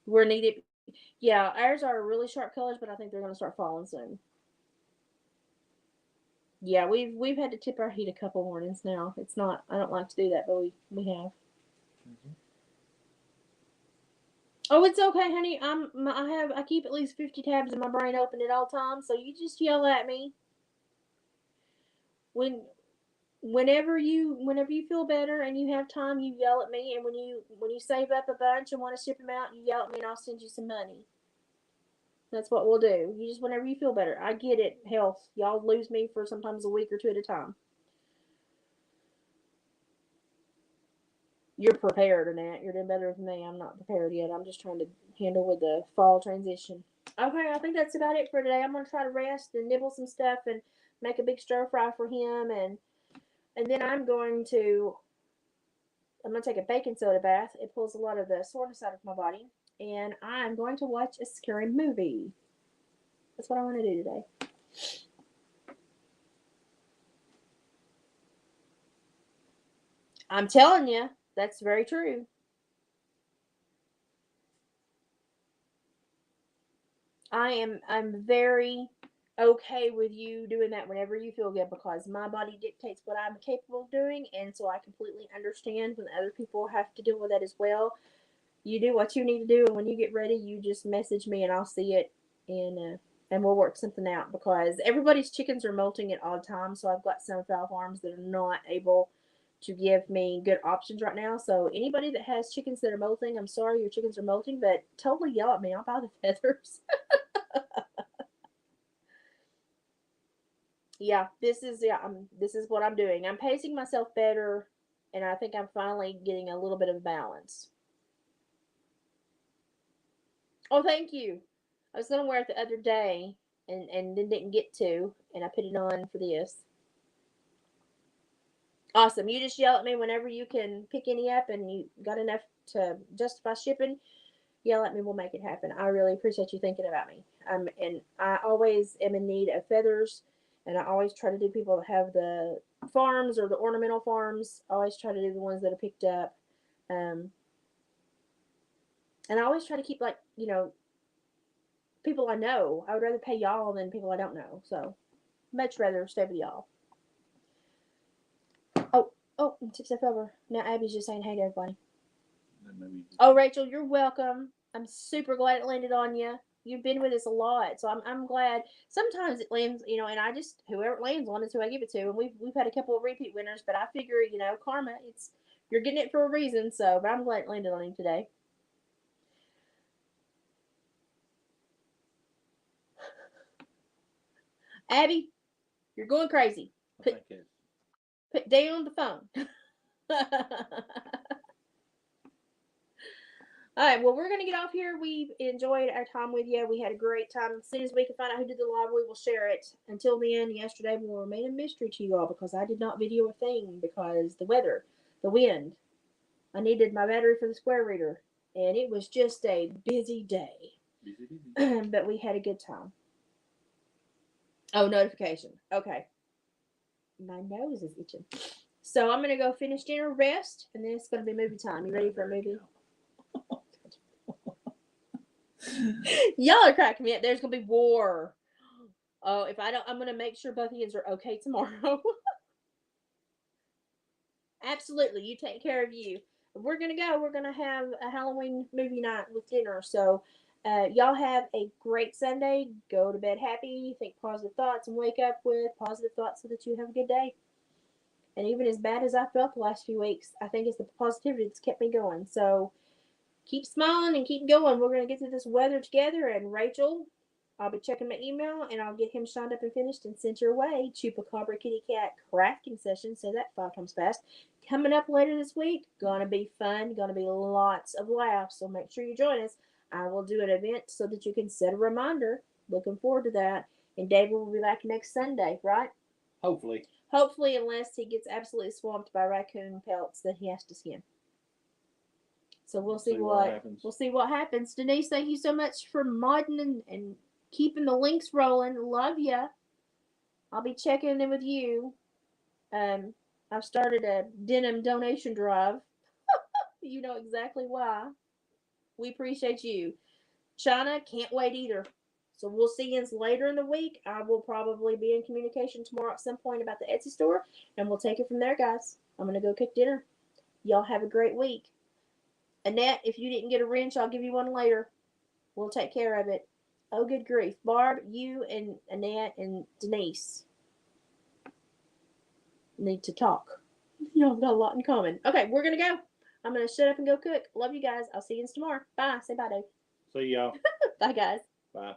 Speaker 2: We're needed. Yeah, ours are really sharp colors, but I think they're going to start falling soon. Yeah, we've had to tip our heat a couple mornings now. It's not. I don't like to do that, but we have. Mm-hmm. Oh, it's okay, honey. I keep at least 50 tabs in my brain open at all times, so you just yell at me. Whenever you feel better and you have time, you yell at me, and when you save up a bunch and want to ship them out, you yell at me and I'll send you some money. That's what we'll do. You just whenever you feel better. I get it, health. Y'all lose me for sometimes a week or two at a time. You're prepared, Annette. You're doing better than me. I'm not prepared yet. I'm just trying to handle with the fall transition. Okay, I think that's about it for today. I'm going to try to rest and nibble some stuff and make a big stir fry for him. And then I'm going to take a baking soda bath. It pulls a lot of the soreness out of my body. And I'm going to watch a scary movie. That's what I want to do today. I'm telling you, that's very true. I'm very okay with you doing that whenever you feel good because my body dictates what I'm capable of doing, and so I completely understand when other people have to deal with that as well. You do what you need to do, and when you get ready, you just message me and I'll see it, and we'll work something out because everybody's chickens are molting at odd times. So I've got some fowl farms that are not able to give me good options right now. So anybody that has chickens that are molting, I'm sorry your chickens are molting, but totally yell at me. I'll buy the feathers. Yeah, this is what I'm doing. I'm pacing myself better, and I think I'm finally getting a little bit of balance. Oh, thank you. I was gonna wear it the other day, and then didn't get to, and I put it on for this. Awesome. You just yell at me whenever you can pick any up, and you got enough to justify shipping. Yell at me, we'll make it happen. I really appreciate you thinking about me. And I always am in need of feathers, and I always try to do people that have the farms or the ornamental farms. I always try to do the ones that are picked up. Um, and I always try to keep, like, people I know. I would rather pay y'all than people I don't know. So much rather stay with y'all. Oh, took stuff over. Now Abby's just saying hey to everybody. Oh, Rachel, you're welcome. I'm super glad it landed on you. You've been with us a lot, so I'm glad. Sometimes it lands, and I just whoever it lands on is who I give it to. And we've had a couple of repeat winners, but I figure, karma. You're getting it for a reason. So, but I'm glad it landed on him today. Abby, you're going crazy. Put down the phone. All right, well, we're going to get off here. We've enjoyed our time with you. We had a great time. As soon as we can find out who did the live, we will share it. Until then, yesterday will remain a mystery to you all because I did not video a thing because the weather, the wind. I needed my battery for the square reader, and it was just a busy day. But we had a good time. Oh, notification. Okay. My nose is itching. So I'm going to go finish dinner, rest, and then it's going to be movie time. You ready for a movie? Y'all are cracking me up. There's gonna be war. Oh, if I don't, I'm gonna make sure both of you are okay tomorrow. Absolutely, you take care of you. We're gonna go. We're gonna have a Halloween movie night with dinner. So, y'all have a great Sunday. Go to bed happy. Think positive thoughts and wake up with positive thoughts so that you have a good day. And even as bad as I felt the last few weeks, I think it's the positivity that's kept me going. So. Keep smiling and keep going. We're going to get through this weather together. And Rachel, I'll be checking my email and I'll get him signed up and finished and sent your way. Chupacabra Kitty Cat crafting session. Say that 5 times fast. Coming up later this week. Gonna be fun. Gonna be lots of laughs. So make sure you join us. I will do an event so that you can set a reminder. Looking forward to that. And David will be back next Sunday, right?
Speaker 3: Hopefully.
Speaker 2: Hopefully, unless he gets absolutely swamped by raccoon pelts that he has to skin. So we'll see what happens. Denise, thank you so much for modding and keeping the links rolling. Love ya. I'll be checking in with you. I've started a denim donation drive. You know exactly why. We appreciate you. China, can't wait either. So we'll see you later in the week. I will probably be in communication tomorrow at some point about the Etsy store, and we'll take it from there, guys. I'm going to go cook dinner. Y'all have a great week. Annette, if you didn't get a wrench, I'll give you one later. We'll take care of it. Oh, good grief. Barb, you and Annette and Denise need to talk. Y'all got a lot in common. Okay, we're going to go. I'm going to shut up and go cook. Love you guys. I'll see you tomorrow. Bye. Say bye, Dave.
Speaker 3: See y'all.
Speaker 2: Bye, guys.
Speaker 3: Bye.